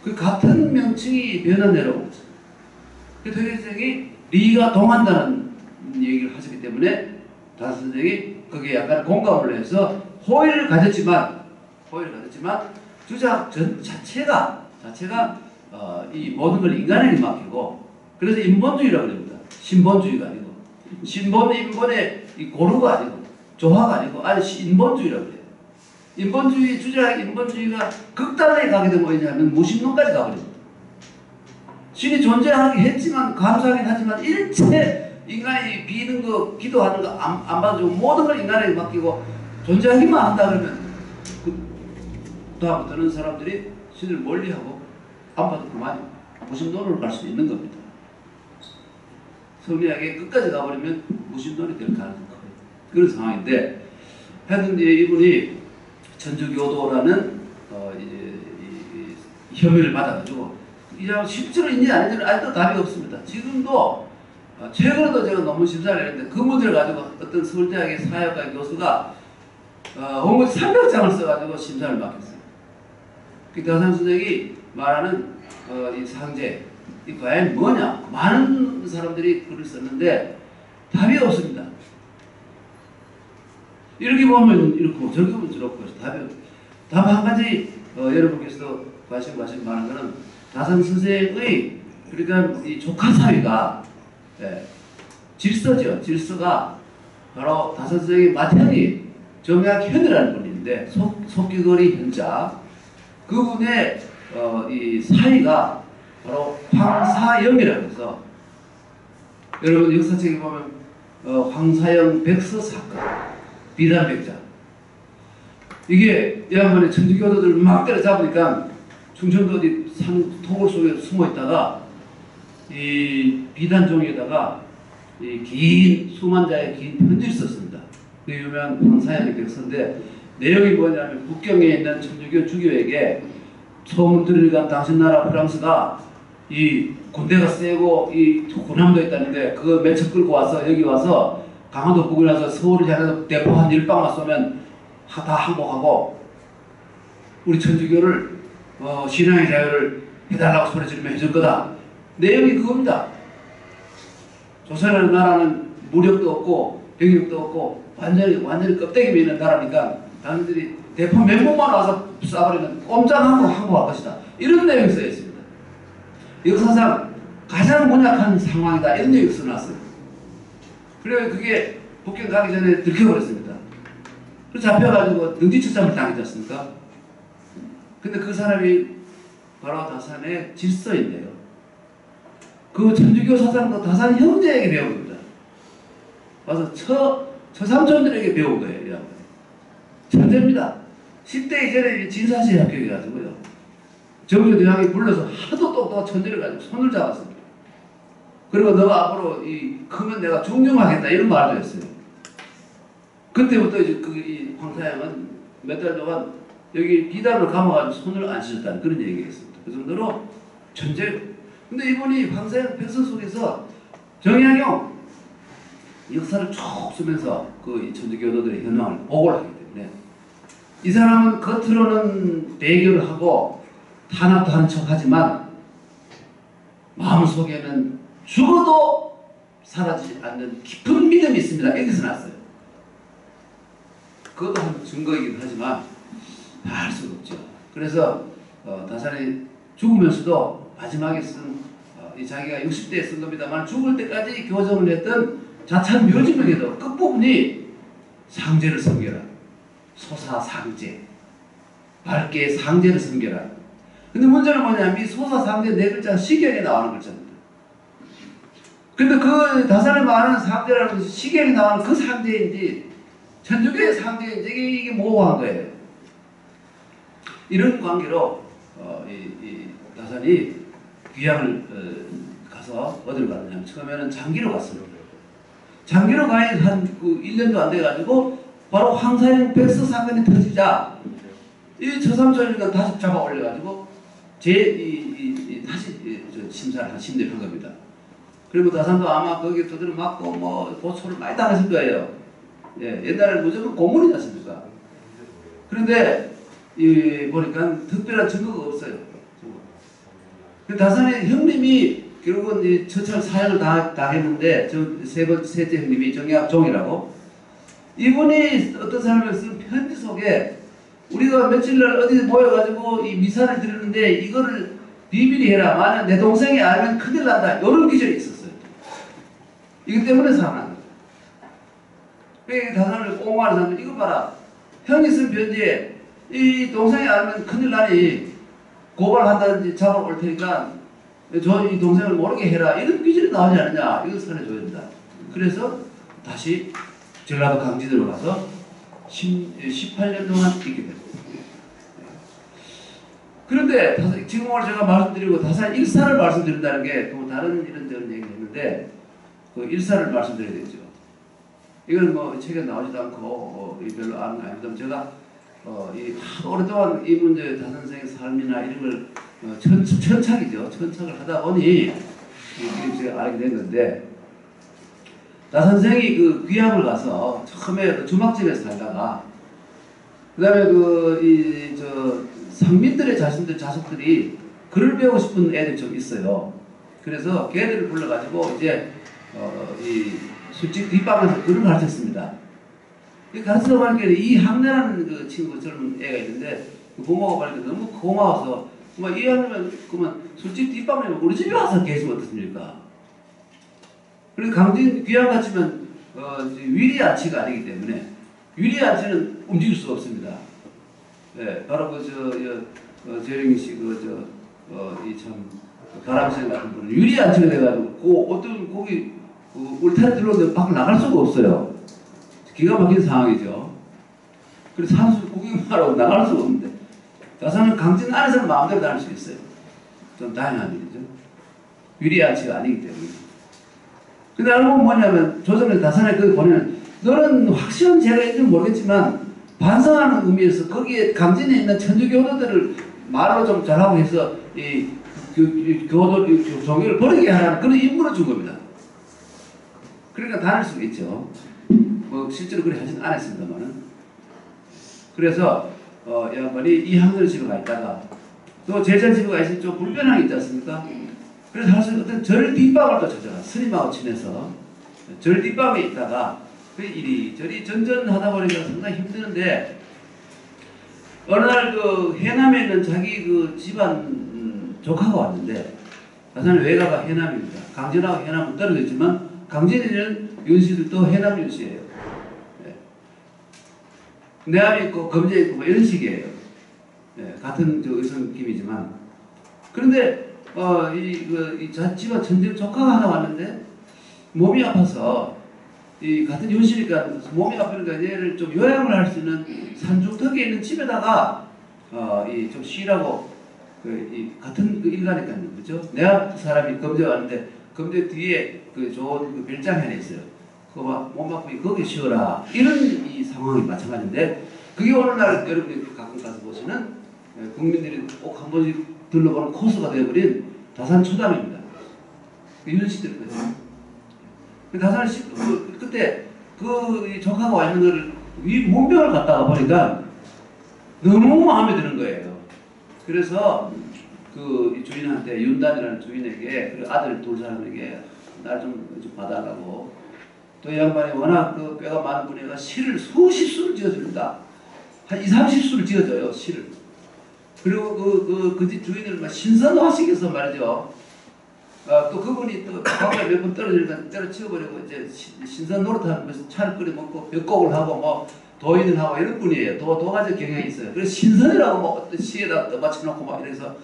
그 같은 명칭이 변화내라고 그랬어요. 그 퇴계 선생이 리가 동한다는 얘기를 하셨기 때문에 다 선생이 거기에 약간 공감을 해서 호의를 가졌지만 주작 자체가 이 모든 걸 인간에게 맡기고 그래서 인본주의라고 합니다. 신본주의가 아니고 인본의 이 고루가 아니고 조화가 아니고 인본주의라고 해요. 인본주의가 극단에 가게 되면 뭐냐면 무신론까지 가버립니다. 신이 존재하긴 했지만 감사하긴 하지만 일체 인간이 비는 거 기도하는 거 안 받아주고 모든 걸 인간에게 맡기고 존재하기만 한다 그러면 그 다음부터는 사람들이 신을 멀리하고 안 받아도 그만이 무신론으로 갈 수 있는 겁니다. 성리학에 끝까지 가버리면 무신론이 될 가능성이 커요. 그런 상황인데 하여튼 이분이 천주교도라는 혐의를 받아가지고 이장 실제로 있는지 아닌지는 아직도 답이 없습니다. 지금도 최근에도 제가 논문 심사를 했는데 그 문제를 가지고 어떤 서울대학의 사회학과 교수가 원고지 300장을 써가지고 심사를 맡겼어요. 그 다산 선생이 말하는 이 상제 이 과연 뭐냐? 많은 사람들이 글을 썼는데 답이 없습니다. 이렇게 보면 이렇고 저렇게 보면 저렇고 답 한 가지 여러분께서도 관심 많은 거는 다산 선생의 그러니까 이 조카 사위가 질서죠. 질서가 바로 다산 선생의 맏형이 정약현이라는 분인데 속귀거리 현자 그분의 이 사위가 바로 황사영이라고 해서 여러분 역사책에 보면 황사영 백서 사건 비단백자 이게 이 양반이 천주교도들 막 때려잡으니까 충청도 어디 산 토굴 속에 숨어 있다가 이 비단 종이에다가 이 긴 수만 자의 긴 편지를 썼습니다. 그 유명한 황사현의 격서인데 내용이 뭐냐면 북경에 있는 천주교 주교에게 소문 들으니까 당신 나라 프랑스가 이 군대가 세고 이 군함도 있다는데 그거 몇 척 끌고 와서 여기 와서 강화도 북을 와서 서울을 향해서 대포 한 10방만 쏘면 다 항복하고 우리 천주교를 신앙의 자유를 해달라고 소리 지르면 해줄 거다. 내용이 그겁니다. 조선이라는 나라는 무력도 없고 병력도 없고 완전히 껍데기 미는 나라니까 당신들이 대포 몇 번만 와서 쏴버리면 꼼짝함으로 항복할 것이다. 이런 내용이 쓰여 있습니다. 역사상 가장 문약한 상황이다. 이런 얘기 써놨어요. 그래서 그게 북경 가기 전에 들켜버렸습니다. 그래서 잡혀가지고 능지처참을 당했지 않습니까? 근데 그 사람이 바로 다산의 질서인데요. 그 천주교 사상도 다산 형제에게 배운 겁니다. 와서 처삼촌들에게 배운 거예요. 이 양반이. 천재입니다. 10대 이전에 진사시 합격해가지고요. 정교대왕이 불러서 하도 똑똑한 천재를 가지고 손을 잡았습니다. 그리고 너가 앞으로 크면 내가 중용하겠다 이런 말도 했어요. 그때부터 이제 이 황사양은 몇 달 동안 여기 비단으로 감아가지고 손을 안 씻었다는 그런 얘기가 있습니다. 그 정도로 천재. 근데 이분이 황사양 백서 속에서 정약용 역사를 쭉 쓰면서 그 천주교도들의 현황을 보고를 하기 때문에 이 사람은 겉으로는 배교를 하고 탄압도 하는 척하지만 마음속에는 죽어도 사라지지 않는 깊은 믿음이 있습니다. 여기서 났어요. 그것도 한 증거이긴 하지만 알 수가 없죠. 그래서 다산이 죽으면서도 마지막에 쓴 자기가 60대에 쓴 겁니다만 죽을 때까지 교정을 했던 자찬 묘지명에도 끝부분이 상제를 섬겨라. 소사상제. 밝게 상제를 섬겨라. 근데 문제는 뭐냐면 이 소사상제 네 글자가 시경에 나오는 글자입니다. 근데 그 다산에 말하는 상제라는 것이 시경에 나오는 그 상제인지 천주교의 상제인지 이게 모호한 거예요. 이런 관계로 이 다산이 귀향을 가서 어디를 갔냐면 처음에는 장기로 갔습니다. 장기로 가야 한 1년도 안 돼가지고 바로 황사양 백서 사건이 터지자 이 처삼촌이가 다시 잡아 올려가지고 다시 심사를 한 심리를 한 겁니다. 그리고 다산도 아마 거기에 두드려 맞고 뭐 고초를 많이 당했을 거예요. 예, 옛날에는 무조건 고문이지 않습니까? 그런데 보니까 특별한 증거가 없어요. 다산의 형님이 결국은 처참 사형을 다 했는데 셋째 형님이 정약종이라고 이분이 어떤 사람이 쓴 편지 속에 우리가 며칠날 어디 모여가지고 이 미사를 드리는데 이거를 비밀히 해라. 만약 내 동생이 알면 큰일 난다. 이런 기절이 있었어요. 이것 때문에 살아난 거예요. 다산을 옹호하는 사람들 이거 봐라. 형이 쓴 편지에 이 동생이 알면 큰일 나니 고발한다든지 잡아올 올 테니까 이 동생을 모르게 해라. 이런 기질이 나오지 않느냐. 이거 선해줘야 된다. 그래서 다시 전라도 강진으로 가서 18년 동안 있게 됩니다. 그런데 지금 오늘 제가 말씀드리고 다산 일사를 말씀드린다는 게 또 다른 이런저런 얘기를 했는데 그 일사를 말씀드려야 되죠. 이건 뭐 책에 나오지도 않고 별로 아는 거 아니거든요. 제가 오랫동안 이 문제 다선생의 삶이나 이런 걸 천착이죠. 천착을 하다 보니 제가 알게 된 건데 다선생이 그 귀향을 가서 처음에 주막집에서 살다가 그 다음에 상민들의 자식들이 글을 배우고 싶은 애들이 좀 있어요. 그래서 걔들을 불러가지고 이제 이 술집 뒷방에서 글을 가르쳤습니다. 가르치다 보니까 이항래라는 그 친구 젊은 애가 있는데 그 부모가 보니까 너무 고마워서 이 학년은 그러면 술집 뒷방에 우리 집에 와서 계시면 어떻습니까? 그리고 강진 귀향 같으면 위리안치가 아니기 때문에 위리안치는 움직일 수가 없습니다. 예, 바로 재영이 씨 이참 가람생 같은 분은 위리안치가 돼가지고 어떤 거기 울타리 들어오는데 밖을 나갈 수가 없어요. 기가 막힌 상황이죠. 그래서 산수 구경만 하고 나갈 수가 없는데 다산은 강진 안에서는 마음대로 다닐 수 있어요. 좀 다양한 일이죠. 유리한 지가 아니기 때문에. 근데 알고 보면 뭐냐면 조선의 다산에 거기 보면 너는 확실한 죄가 있는지 모르겠지만 반성하는 의미에서 거기에 강진에 있는 천주교도들을 말로 좀 잘하고 해서 교도 종교를 버리게 하라는 그런 임무를 준 겁니다. 그러니까 다닐 수가 있죠. 뭐 실제로 그렇게 하진 않았습니다만은. 그래서 양반이 이 한글 집에 가 있다가 또 제자 집에 가 있으니 좀 불편한 게 있지 않습니까? 그래서 사실 어떤 절 뒷방을 또 찾아가 스님하고 친해서 절 뒷방에 있다가 그 이리저리 전전하다 보니까 상당히 힘드는데 어느 날 그 해남에 있는 자기 그 집안 조카가 왔는데 다산의 외가가 해남입니다. 강진하고 해남은 떨어졌지만 강진에는 윤씨들도 해남 윤씨예요. 네. 내암이 있고 검제 있고 뭐 이런 식이에요. 네. 같은 저 의성김이지만 그런데 이 집안 천재 조카가 하나 왔는데 몸이 아파서 이 같은 윤씨니까 몸이 아프니까 얘를 좀 요양을 할 수 있는 산중턱에 있는 집에다가 이 좀 쉬라고 이 같은 그 일가니까요, 그죠? 내 앞 사람이 검제 왔는데 검제 뒤에 그 좋은 그 별장이 하나 있어요. 그거 막 몸 아프니 거기 쉬어라 이런 이 상황이 마찬가지인데 그게 오늘날 여러분이 가끔 가서 보시는 국민들이 꼭 한 번씩 들러보는 코스가 되어버린 다산 초당입니다. 윤씨들 거죠. 다산 그때 그 조카가 와 있는 거를 위 문병을 갖다가 보니까 너무 마음에 드는 거예요. 그래서 그 주인한테 윤단이라는 주인에게 그 아들 둘 사람에게 날 좀 봐달라고 또 이 양반이 워낙 그 뼈가 많은 분이라 시를 수십 수를 지어줍니다. 한 20, 30수를 지어줘요 시를. 그리고 그 집 주인을 막 신선화시켜서 말이죠. 또 그분이 또 과거에 몇 번 떨어지니까 때려치워버리고 이제 신선 노릇하면서 차를 끓여 먹고 벽곡을 하고 뭐 도인을 하고 이런 분이에요. 도가적 경향이 있어요. 그래서 신선이라고 뭐 어떤 시에다 떠받쳐놓고 막 이래서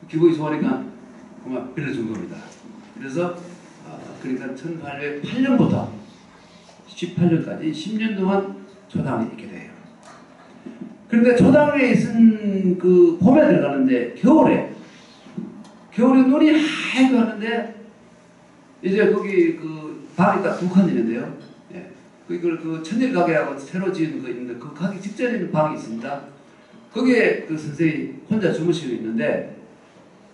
기분이 좋으니까 그만 빌려준 겁니다. 그래서 그러니까 1808년부터 18년까지 10년 동안 초당에 있게 돼요. 그런데 초당에 있은 그 봄에 들어가는데 겨울에 눈이 하얗게 하는데 이제 거기 그 방이 딱 두 칸 있는데요. 예. 그걸 그 천일가게라고 새로 지은 거 있는데 그 가기 직전에 있는 방이 있습니다. 거기에 그 선생이 혼자 주무시고 있는데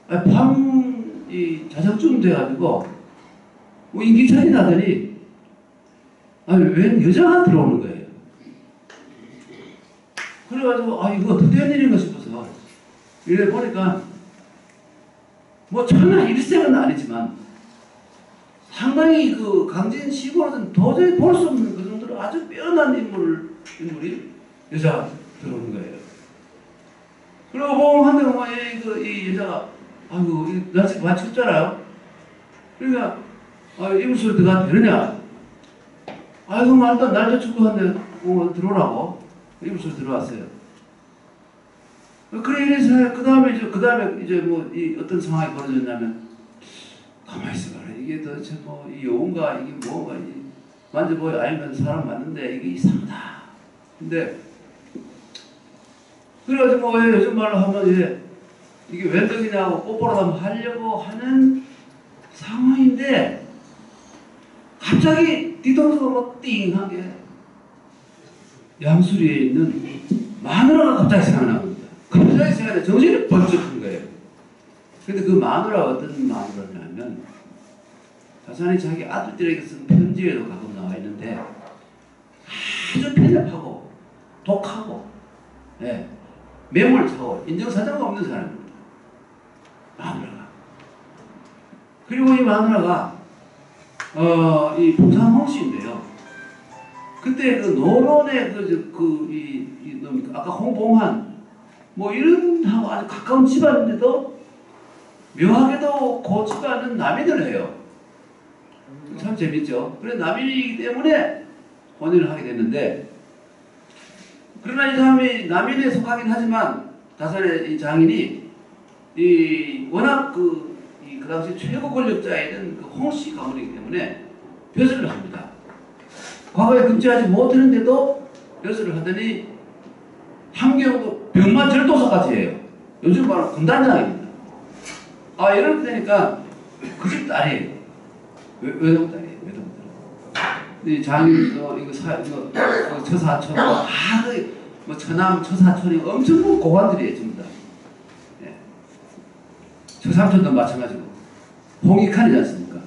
밤이 자정쯤 돼가지고 뭐 인기차이 나더니 웬 여자가 들어오는 거예요. 그래가지고 이거 어떻게 된 일인가 싶어서 이래 보니까 뭐 천하 일생은 아니지만 상당히 그 강진 시골에서는 도저히 볼 수 없는 그 정도로 아주 빼어난 인물이 여자가 들어오는 거예요. 그리고 보면 이 여자가 아이고 날씨 많이 춥잖아요. 그러니까 이불 소리 들어가도 되느냐? 아이고 말도 날도 춥고 한데 들어오라고 이불 소리 들어왔어요. 그래 이래서 그 다음에 이제 뭐 이 어떤 상황이 벌어졌냐면 가만히 있어봐라. 이게 도대체 뭐 이 여운가 이게 뭐가 만져보여 알면 사람 맞는데 이게 이상하다. 근데 그래가지고 뭐 요즘 말로 하면 이게 웬 덕이냐고 뽀뽀를 한번 하려고 하는 상황인데 갑자기 뒤통수가 막 띵한 게 양수리에 있는 마누라가 갑자기 생각나는 겁니다. 갑자기 생각나 정신이 번쩍 한 거예요. 근데 그 마누라가 어떤 마누라냐면 다산이 자기 아들들에게 쓴 편지에도 가끔 나와 있는데 아주 편협하고 독하고 매몰차고 인정사정가 없는 사람입니다. 마누라가. 그리고 이 마누라가 이 봉상홍 씨인데요. 그때 그 노론의 아까 홍봉한 뭐 이런 하고 아주 가까운 집안인데도 묘하게도 그 집안은 남인을 해요. 참 재밌죠. 그래 남인이기 때문에 혼인을 하게 됐는데 그러나 이 사람이 남인에 속하긴 하지만 다산의 이 장인이 워낙 그 당시 최고 권력자인 그 홍씨 가문이기 때문에 벼슬을 합니다. 과거에 금지하지 못했는데도 벼슬을 하더니 함경도 병만 절도사까지 해요. 요즘 바로 군단장입니다. 이렇게 되니까 그 집 딸이에요. 외동 딸이에요. 외동 딸. 이 장인 이거 처사촌 뭐 처남 처사촌이 엄청 고관들이에요 전부 다. 예. 처삼촌도 마찬가지고 홍익환이지 않습니까?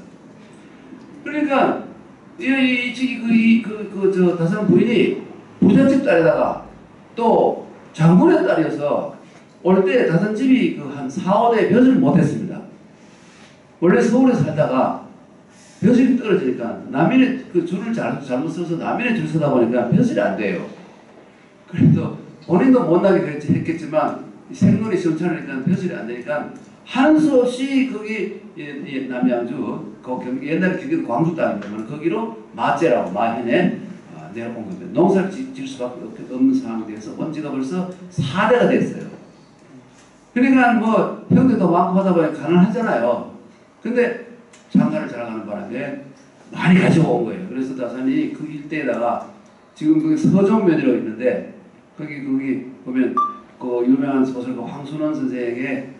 그러니까 저 다산 부인이 부잣집 딸에다가 또 장군의 딸이어서 올 때 다산집이 그 한 4, 5대 벼슬을 못했습니다. 원래 서울에 살다가 벼슬이 떨어지니까 남인의 그 줄을 잘못 써서 남인의 줄 서다 보니까 벼슬이 안 돼요. 그래도 본인도 못나게 했겠지만 생눈이 시원찮으니까 벼슬이 안 되니까 하는 수 없이 거기 남양주 그 옛날에 경기도 광주 땅입니다만 거기로 마제라고 마현에 내려온 겁니다. 농사를 지을 수밖에 없는 상황이 돼서 온 지가 벌써 4대가 됐어요. 그러니까 뭐 형제도 많고 하다 보니 가난하잖아요. 근데 장가를 잘 가는 바람에 많이 가지고 온 거예요. 그래서 다산이 그 일대에다가 지금 거기 서종면이라고 있는데 거기 보면 그 유명한 소설가 황순원 선생의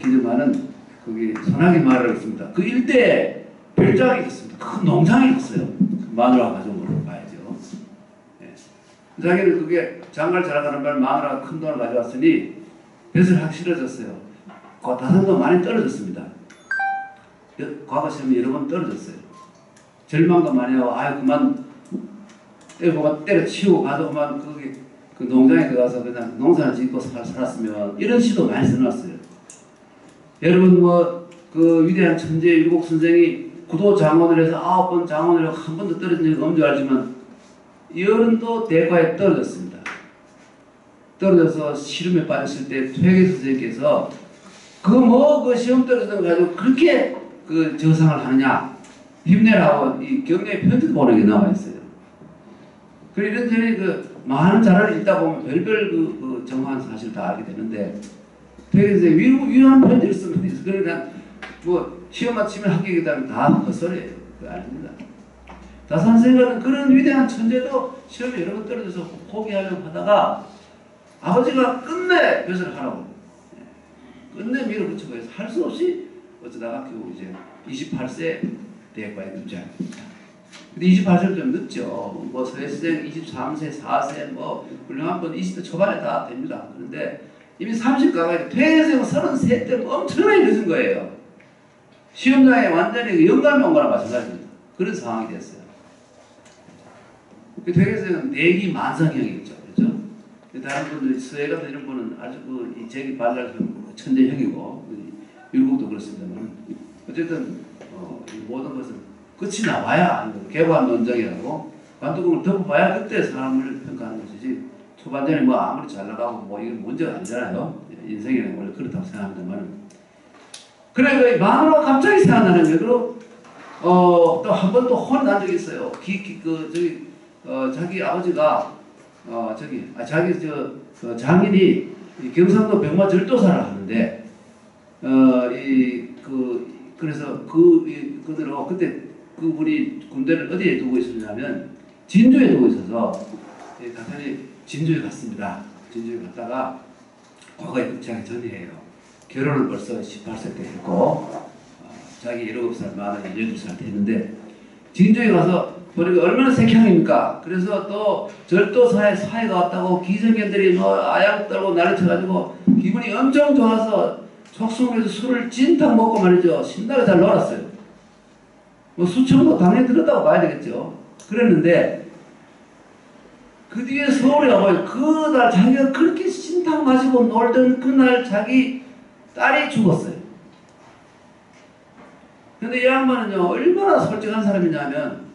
기념하는 거기 소나기 마을이 있습니다. 그 일대에 별장이 있었습니다. 큰 농장이 있었어요. 마누라 가져온 걸로 봐야죠. 예. 자기는 그게 장가를 잘 가는 바람에 마누라가 큰 돈을 가져왔으니 벼슬 하기 싫어졌어요. 그 다산도 많이 떨어졌습니다. 과거 시험에 여러 번 떨어졌어요. 절망도 많이 하고 아유 그만 때려치우고 가도 그만 거기 그 농장에 들어가서 그냥 농사를 짓고 살았으면 이런 시도 많이 써놨어요. 여러분 뭐 그 위대한 천재 율곡 선생이 구도 장원을 해서 9번 장원을 하고 한 번도 떨어진 적이 없는 줄 알지만 여른도 대과에 떨어졌습니다. 떨어져서 시름에 빠졌을 때 퇴계 선생님께서 그 시험 떨어진 거 가지고 그렇게 그 저상을 하느냐 힘내라고 이 격려의 편지도 보내게 나와 있어요. 그리고 이런저런 그 많은 자료를 읽다 보면 별별 그 정확한 사실을 다 알게 되는데 퇴계 선생님이 위한 편지를 쓰면 있어요. 그러니까 뭐 시험 마치면 합격이다면 다 헛소리예요. 그거 아닙니다. 다산생각은 그런 위대한 천재도 시험에 여러 번 떨어져서 포기하려고 하다가 아버지가 끝내 벼슬을 하라고 끝내 밀어붙이고 해서 할 수 없이 어쩌다가 결국 이제 28세 대학과에 입장합니다. 근데 28세는 좀 늦죠. 뭐 서예수생 23세, 4세 뭐 훌륭한 분 20대 초반에 다 됩니다. 그런데 이미 30 가까이 퇴생 33때 엄청나게 늦은 거예요. 시험장에 완전히 영감이 온 거랑 마찬가지입니다. 그런 상황이 됐어요. 그 퇴계생은 내기 만성형이겠죠. 그렇죠? 다른 분들 서예 같은 이런 분은 아주 그 재기 발랄 천재형이고 율곡도 그렇습니다만 어쨌든 모든 것은 끝이 나와야 개관 논정이라고 관두공을 덮어봐야 그때 사람을 평가하는 것이지 초반전에 뭐 아무리 잘 나가고 뭐 이건 문제가 아니잖아요. 인생에는 원래 그렇다고 생각합니다만 그래 마누라가 갑자기 생각나는 거예요. 또 한 번 또 혼이 난 적이 있어요. 자기 아버지가 장인이 경상도 병마 절도사를 하는데 그래서 그대로 그때 그분이 군대를 어디에 두고 있었냐면 진주에 두고 있어서 다산이 진주에 갔습니다. 진주에 갔다가 과거에 극장에 전이에요. 결혼을 벌써 18세 때 했고 자기 17살 마흔에 12살 됐는데 진주에 가서 보니까 얼마나 색향입니까? 그래서 또 절도사의 사회가 왔다고 기성견들이 뭐 아양 떨고 난리 쳐가지고 기분이 엄청 좋아서 촉성에서 술을 진탕 먹고 말이죠. 신나게 잘 놀았어요. 뭐 수청도 당연히 들었다고 봐야 되겠죠. 그랬는데 그 뒤에 서울에 와봐요. 그날 자기가 그렇게 신탕 마시고 놀던 그날 자기 딸이 죽었어요. 근데 이 양반은요 얼마나 솔직한 사람이냐면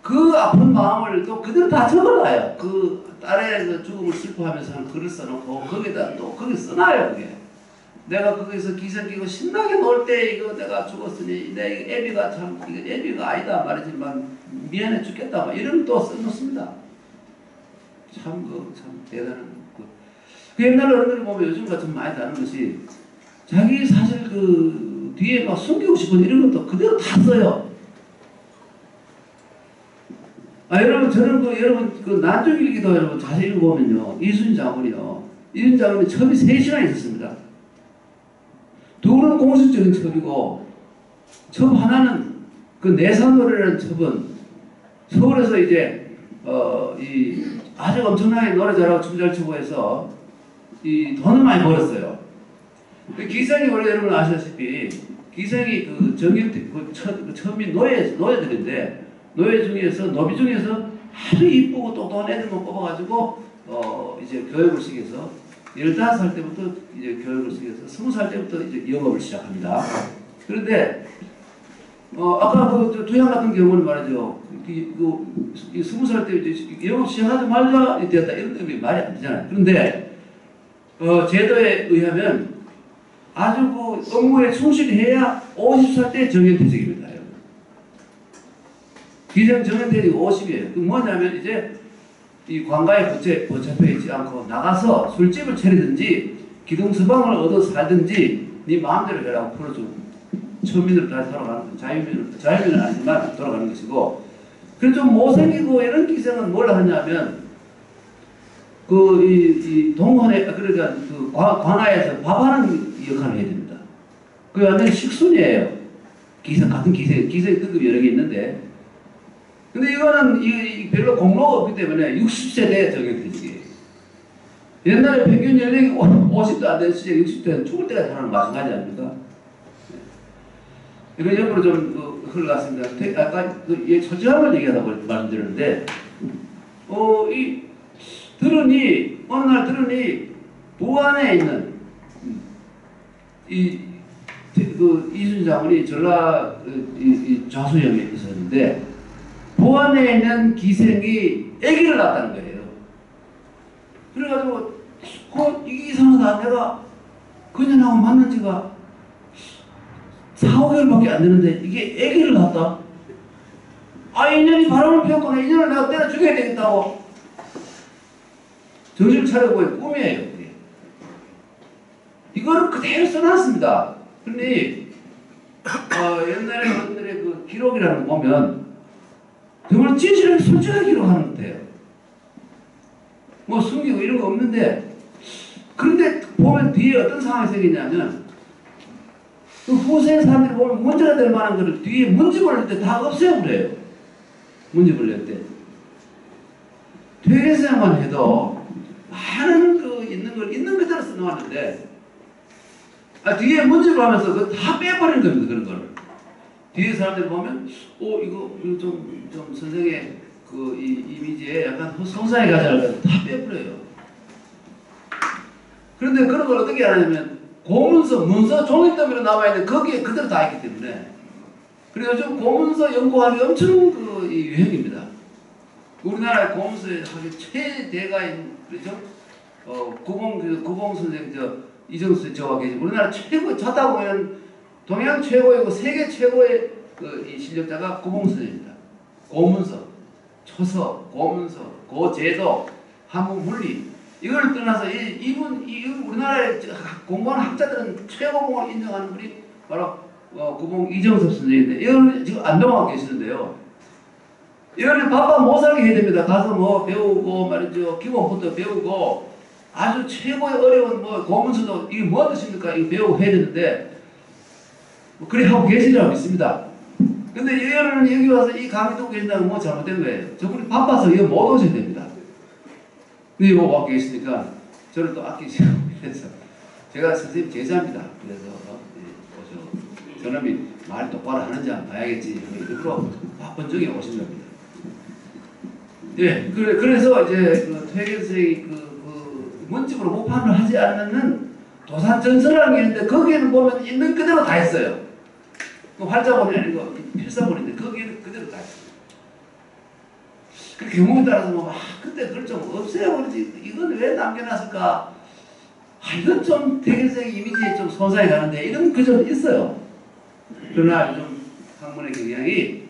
그 아픈 마음을 또 그대로 다 적어놔요. 그 딸의 그 죽음을 슬퍼하면서 한 글을 써놓고 거기다 또 거기 써놔요. 그게 내가 거기서 기생 끼고 신나게 놀 때 이거 내가 죽었으니 내 애비가 참 이거 애비가 아니다 말이지만 미안해 죽겠다 막 이런 또 써놓습니다. 참 대단한 그 옛날 어른들을 보면 요즘과 좀 많이 다른 것이 자기 사실 그 뒤에 막 숨기고 싶은 이런 것도 그대로 다 써요. 여러분 저는 여러분 그 난중일기도 여러분 자세히 읽어보면요 이순신 장군이요. 이순신 장군이 첩이 3시나 있었습니다. 둘은 공식적인 첩이고 첩 하나는 그 내산노래라는 첩은 서울에서 이제 이 아주 엄청나게 노래 잘하고 춤 잘 추고 해서 이 돈을 많이 벌었어요. 기생이 원래 여러분 아시다시피 기생이 그 정규 처음이 노예들인데 노예 중에서 노비 중에서 아주 이쁘고 똑똑한 애들만 뽑아가지고 이제 교육을 시켜서 15살 때부터 이제 교육을 시켜서 20살 때부터 이제 영업을 시작합니다. 그런데 아까 그 두양 같은 경우는 말이죠. 20살 때 이제 영업 시작하자마자 되었다 이런 때문에 말이 안 되잖아요. 그런데 제도에 의하면 아주 그 업무에 충실해야 50살 때 정년퇴직입니다. 기생 정년퇴직 50이에요. 그 뭐냐면 이제 이 관가에 붙잡혀 있지 않고 나가서 술집을 차리든지 기둥서방을 얻어 살든지 네 마음대로 해라고 풀어주고 천민으로 다시 돌아가는 거. 자유민은 아니지만 돌아가는 것이고. 그래서 좀 못생기고 이런 기생은 뭘 하냐면 이 동원에 그러니까 그 관아에서 밥하는 역할을 해야 됩니다. 그게 완전 식순이에요. 같은 기생 등급이 여러 개 있는데. 근데 이거는 별로 공로가 없기 때문에 60세 돼 정년퇴직이에요. 옛날에 평균 연령이 50도 안 되는 시절 60대는 죽을 때까지 사는 마찬가지 아닙니까? 이거 옆으로 좀 흘러갔습니다. 아까 솔직함을 얘기하다고 말씀드렸는데, 어느 날 들으니 부안에 있는 이순신 장군이 전라 좌수영에 있었는데 부안에 있는 기생이 아기를 낳았다는 거예요. 그래가지고 이게 이상하다. 내가 그년하고 만난 지가 4, 5개월밖에 안 되는데 이게 아기를 낳았다. 인연이 바람을 피웠구나. 인연을 내가 때려 죽여야 되겠다고 정신을 차려고 꿈이에요. 그게. 이거를 그대로 써놨습니다. 그런데 옛날에 어른들의 그 기록이라는 거 보면 정말 진실하게 솔직하게 기록하는 것 같아요. 뭐 숨기고 이런 거 없는데, 그런데 보면 뒤에 어떤 상황이 생기냐면 그 후세 사람들이 보면 문제가 될 만한 거를 뒤에 문집을 낼 때 다 없애버려요. 문집을 낼 때. 퇴계생만 해도 많은 있는 걸 있는 그대로 써놓았는데 뒤에 문집을 하면서 그거 다 빼버리는 겁니다. 그런 거를. 뒤에 사람들이 보면 이거 좀 선생의 이 이미지에 약간 소상하게 가자고 다 빼버려요. 그런데 그런 걸 어떻게 하냐면 문서 종이더미로 남아있는 거기에 그대로 다 있기 때문에 그래서 요즘 고문서 연구하기 엄청 유행입니다. 우리나라의 고문서 하기 최대가인 그렇죠? 구봉 선생 이정수 저와 계신 우리나라 최고 자다 보면 동양 최고이고 세계 최고의 이 실력자가 구봉 선생입니다. 고문서, 초서, 고문서, 고제도, 한국물리 이걸 떠나서 이분 우리나라의 공부하는 학자들은 최고봉을 인정하는 분이 바로 구봉 이정섭 선생인데 이거는 지금 안동하고 계시는데요. 이거는 바빠 못 살게 해야 됩니다. 가서 뭐 배우고 말이죠. 기본부터 배우고 아주 최고의 어려운 고문서도 이게 뭐 뜻입니까? 이거 배우고 해야 되는데 그래 하고 계시라고 믿습니다. 근데 여러분은 여기 와서 이 강의 듣고 계신다는 뭐 잘못된 거예요. 저분이 바빠서 이거 못 오셔야 됩니다. 근데 이거 와 계시니까 저를 또 아끼시고 그래서 제가 선생님 제자입니다. 그래서 오셔 저놈이 말 똑바로 하는지 한번 봐야겠지. 일부러 바쁜 중에 오신 겁니다. 예, 그래서 이제 퇴계생이 문집으로 모판을 하지 않는 도산전설이라는 게 있는데 거기에는 보면 있는 그대로 다 있어요. 활자본이 아니고 필사본인데 거기에는 그대로 다 있어요. 그 경우에 따라서 그때 그걸 좀 없애버리지 이건 왜 남겨놨을까? 이건 좀 퇴계생 이미지에 좀 손상이 가는데 이런 그 점 있어요. 그러나 요즘 학문의 경향이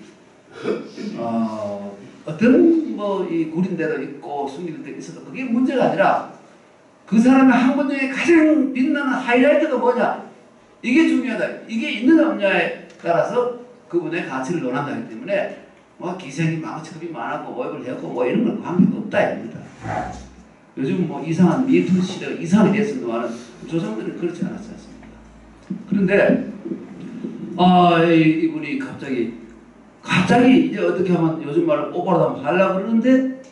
어떤 이 구린 데도 있고 숨기는 데 있어도 그게 문제가 아니라 그 사람의 학문 중에 가장 빛나는 하이라이트가 뭐냐 이게 중요하다. 이게 있느냐 없느냐에 따라서 그분의 가치를 논한다기 때문에 기생이 망치급이 많았고 모욕을 했고 이런 건 관계가 없다 이겁니다. 요즘 이상한 미투 시대가 이상하게 됐습니다만 조상들은 그렇지 않았지 않습니까? 그런데 이분이 갑자기 이제 어떻게 하면 요즘 말로 오빠로 하면 하려고 그러는데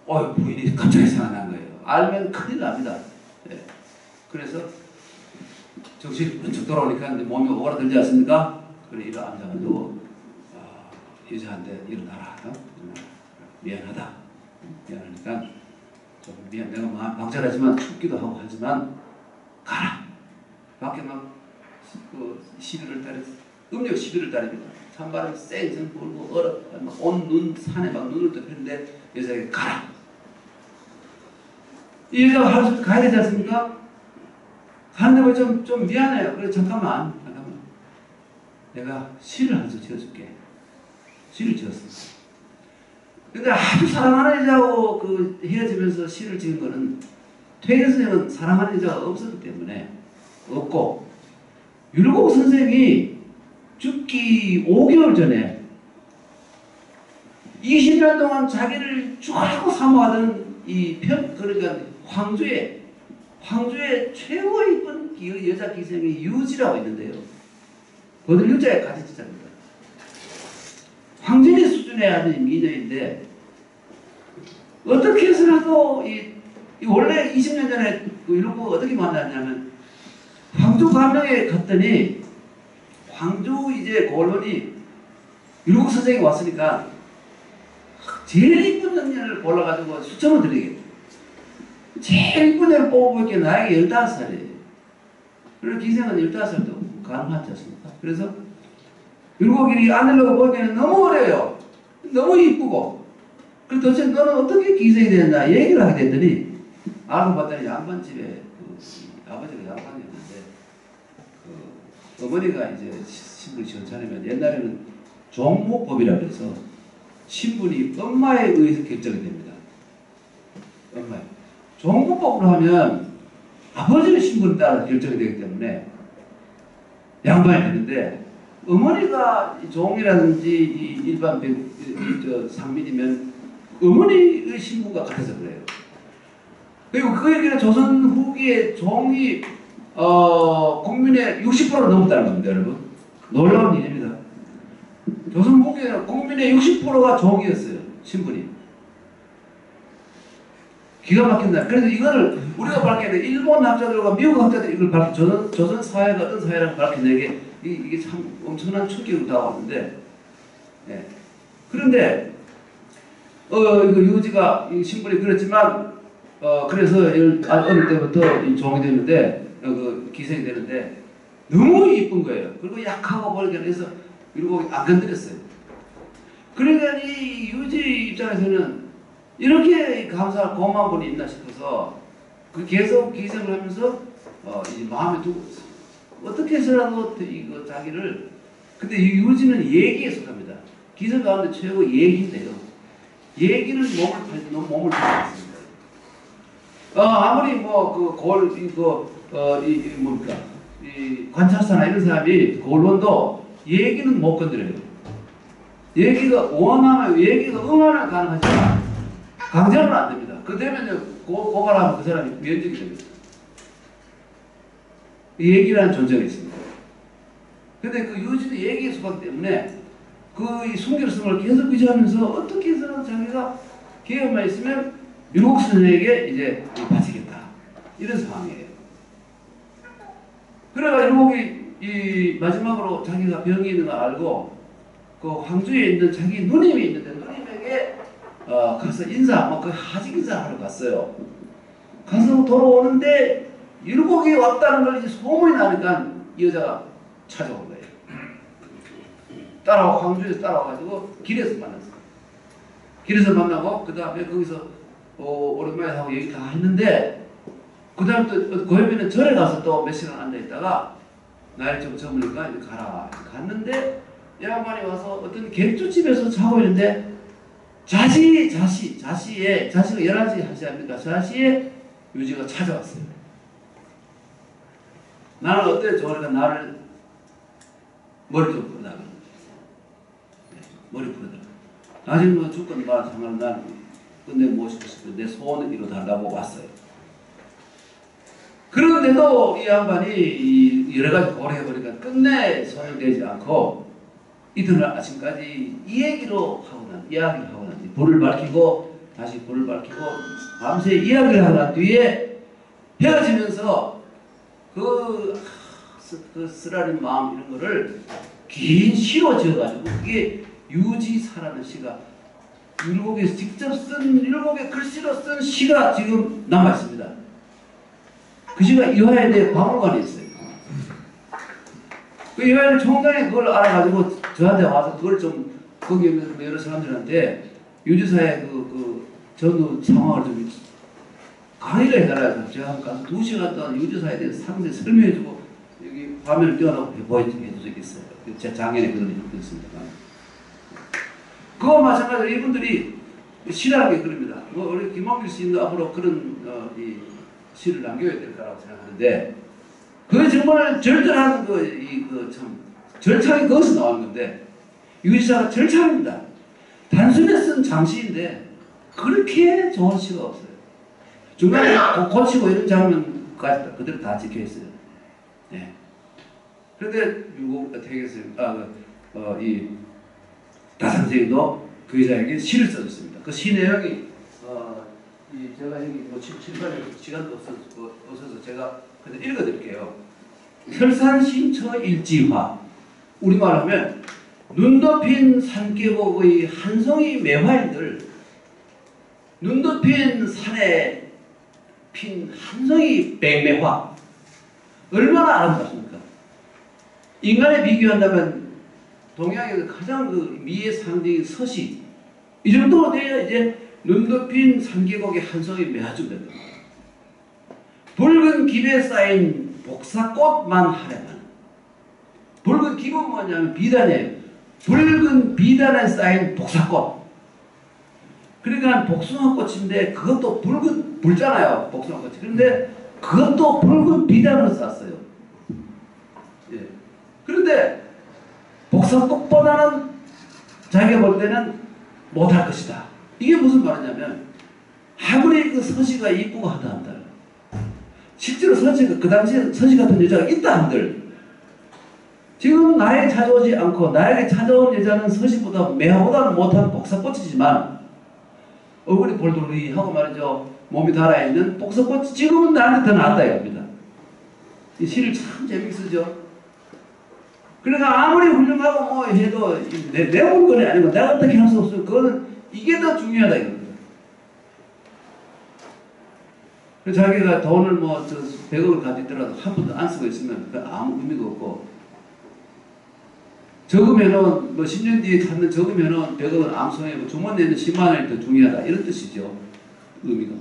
부인이 갑자기 생각난 거예요. 알면 큰일 납니다. 네. 그래서 정신이 번쩍 돌아오니까 몸이 오그라들지 않습니까? 그래 이리 앉아가지고 여자한테 일어나라. 미안하다. 미안하니까 좀 내가 망설하지만 춥기도 하고 하지만 가라. 밖에 막 11월 달에 음력 11월 달입니다. 찬바람이 쌩쌩 불고 온 눈 산에 막 눈을 덮였는데 여자에게 가라. 이 여자가 하루 가야 되지 않습니까? 가는데 좀 미안해요. 그래 잠깐만. 내가 시를 한 수 지어줄게. 시를 지었어. 근데 아주 사랑하는 여자하고 헤어지면서 시를 지은 거는 퇴계 선생은 사랑하는 여자가 없었기 때문에 없고 율곡 선생이 죽기 5개월 전에 20년 동안 자기를 죽으라고 사모하던 그러니까 황주의 최고 이쁜 여자 기생이 유지라고 있는데요. 그들 유자에 같이 지자입니다. 황진이 수준의 아주 미녀인데 어떻게 해서라도 원래 20년 전에 율곡 어떻게 만났냐면 황주 감명에 갔더니 황주 이제 고론이 율곡 선생이 왔으니까 제일 이쁜 여인을 골라가지고 수청을 드리겠다. 제일 이쁜 여인을 뽑아볼게 나에게 15살이에요. 그리고 기생은 15살도 가능하지 않습니까? 그래서 율곡이 아내라고 보기에는 너무 어려요. 너무 이쁘고. 그래서 도대체 너는 어떻게 기생이 되느냐 얘기를 하게 됐더니 알고 봤더니 양반집에 아버지가 양반이었는데 어머니가 이제 신분이 전차내면 옛날에는 종목법이라고 해서 신분이 엄마에 의해서 결정이 됩니다. 엄마에. 종목법으로 하면 아버지의 신분에 따라 결정이 되기 때문에 양반이 되는데 어머니가 종이라든지 일반 상민이면 어머니의 신분과 같아서 그래요. 그리고 그 얘기는 조선 후기에 종이 국민의 60%를 넘었다는 겁니다, 여러분. 놀라운 일입니다. 조선 후기에 국민의 60%가 종이었어요, 신분이. 기가 막힌다. 그래서 이거를 우리가 밝혀내 일본 학자들과 미국 학자들이 이걸 조선 사회가 어떤 사회라고 밝혀내게 이게 참 엄청난 충격을 다가오는데, 예. 그런데 이거 유지가 신분이 그렇지만 그래서 어릴 때부터 종이 되는데 기생이 되는데 너무 이쁜 거예요. 그리고 약하고 버리게 해서 율곡이 안 건드렸어요. 그러니까 이 유지 입장에서는 이렇게 감사할 고마운 분이 있나 싶어서 계속 기생을 하면서 이제 마음에 두고 있어요. 어떻게 해서라도 이거 자기를 근데 이 유지는 예기에 속합니다. 기생 가운데 최고 예기인데요. 예기는 몸을 팔지 않습니다. 아무리 관찰사나 이런 사람이 골론도 예기는 못 건드려요. 예기가 응하면 가능하지만 강제로는 안 됩니다. 그 되면 고발하면 그 사람이 면직이 됩니다. 예기라는 존재가 있습니다. 근데 그 유지도 예기에 속하기 때문에 그 순결성을 계속 유지하면서 어떻게 해서는 자기가 기회만 있으면 율곡 선생에게 이제 바치겠다. 이런 상황이에요. 그래가 율곡이 마지막으로 자기가 병이 있는 걸 알고 그 황주에 있는 자기 누님이 있는데 누님에게 가서 그 하직 인사하러 갔어요. 가서 돌아오는데 율곡이 왔다는 걸 이제 소문이 나니까 이 여자가 찾아온 거예요. 황주에서 따라와가지고 길에서 만났어요. 길에서 만나고 그 다음에 거기서 오랜만에 하고 얘기 다 했는데 그 다음 또 그 옆에는 절에 가서 또 몇 시간 앉아있다가 날 좀 저으니까 이제 가라. 갔는데 양반이 와서 어떤 객주집에서 자고 있는데 자시가 11시 하시 합니까? 자시에 유지가 찾아왔어요. 나는 어때? 저러니까 나를 머리 좀 풀어달라. 머리 풀어달라. 나중에 뭐 죽건 말 상관은 난 근데 모시고 싶어 내 소원을 이뤄달라고 왔어요. 그런데도 이 양반이 이 여러 가지 고려해보니까 끝내 손을 대지 않고 이튿날 아침까지 이 얘기로 하고 이야기를 하고 난 뒤 불을 밝히고 다시 불을 밝히고 밤새 이야기를 하고 난 뒤에 헤어지면서 그 쓰라린 마음 이런 거를 긴 시로 지어가지고 그게 유지사라는 시가 율곡에서 직접 쓴 율곡의 글씨로 쓴 시가 지금 남아 있습니다. 그 시가 이화여대 박물관에 있어요. 그 이화여대 총장이 그걸 알아가지고 저한테 와서 그걸 좀 거기에 있는 여러 사람들한테 유지사의 그 전후 상황을 좀 강의를 해달라고 제가 가서 2시간 동안 유지사에 대해서 상세히 설명해주고 여기 화면을 띄워놓고 보여준 적이 있어요. 제 작년에 그런 일이 있었습니다. 그거 마찬가지로 이분들이 시라는 게 그럽니다. 뭐 우리 김홍길 씨도 앞으로 그런 이 시를 남겨야 될 거라고 생각하는데 그 정말 절절한 참 절창이 거기서 나오는 건데 유지사가 절창입니다. 단순히 쓴 장시인데 그렇게 좋은 시가 없어요. 중간에 고치고 이런 장면까지 그대로 다 찍혀 있어요. 네. 그런데 유곡 태계에서 이 다산생도 그 여자에게 시를 써줬습니다. 그 시 내용이 제가 여기 뭐 칠판에 시간도 없어서 제가 그냥 읽어드릴게요. 설산신처 일지화 우리말하면 눈 덮인 산계곡의 한송이 매화인들 눈 덮인 산에 핀 한송이 백매화 얼마나 아름답습니까? 인간에 비교한다면 동양에서 가장 그 미의 상징인 서시 이 정도로 돼야 이제 눈 덮인 산계곡의 한송이 매화쯤 된다. 붉은 깁에 쌓인 복사꽃만 하려면 붉은 깁은 뭐냐면 비단이에요. 붉은 비단에 쌓인 복사꽃. 그러니까 복숭아꽃인데 그것도 붉잖아요. 복숭아꽃이. 그런데 그것도 붉은 비단으로 쌌어요. 예. 그런데 복사꽃보다는 자기가 볼 때는 못할 것이다. 이게 무슨 말이냐면 아무리 그 서시가 이쁘고 하다 한들 실제로 서시가 그 당시에 서시 같은 여자가 있다 한들 지금 나에게 찾아오지 않고 나에게 찾아온 여자는 서시보다 매화보다는 못한 복사꽃이지만 얼굴이 볼돌이하고 말이죠. 몸이 달아있는 복사꽃이 지금은 나한테 더 낫다 이겁니다. 이 시를 참 재밌게 쓰죠. 그러니까 아무리 훌륭하고 뭐 해도 내 물건이 아니고 내가 어떻게 할 수 없어요. 그거는 이게 더 중요하다 이겁니다. 그래서 자기가 돈을 뭐 100억을 가지고 있더라도 한 푼도 안 쓰고 있으면 아무 의미가 없고 적으면은 뭐 10년 뒤에 갖는 적으면은 100억은 암송이고 주머니에 있는 10만 원이 더 중요하다 이런 뜻이죠. 의미가.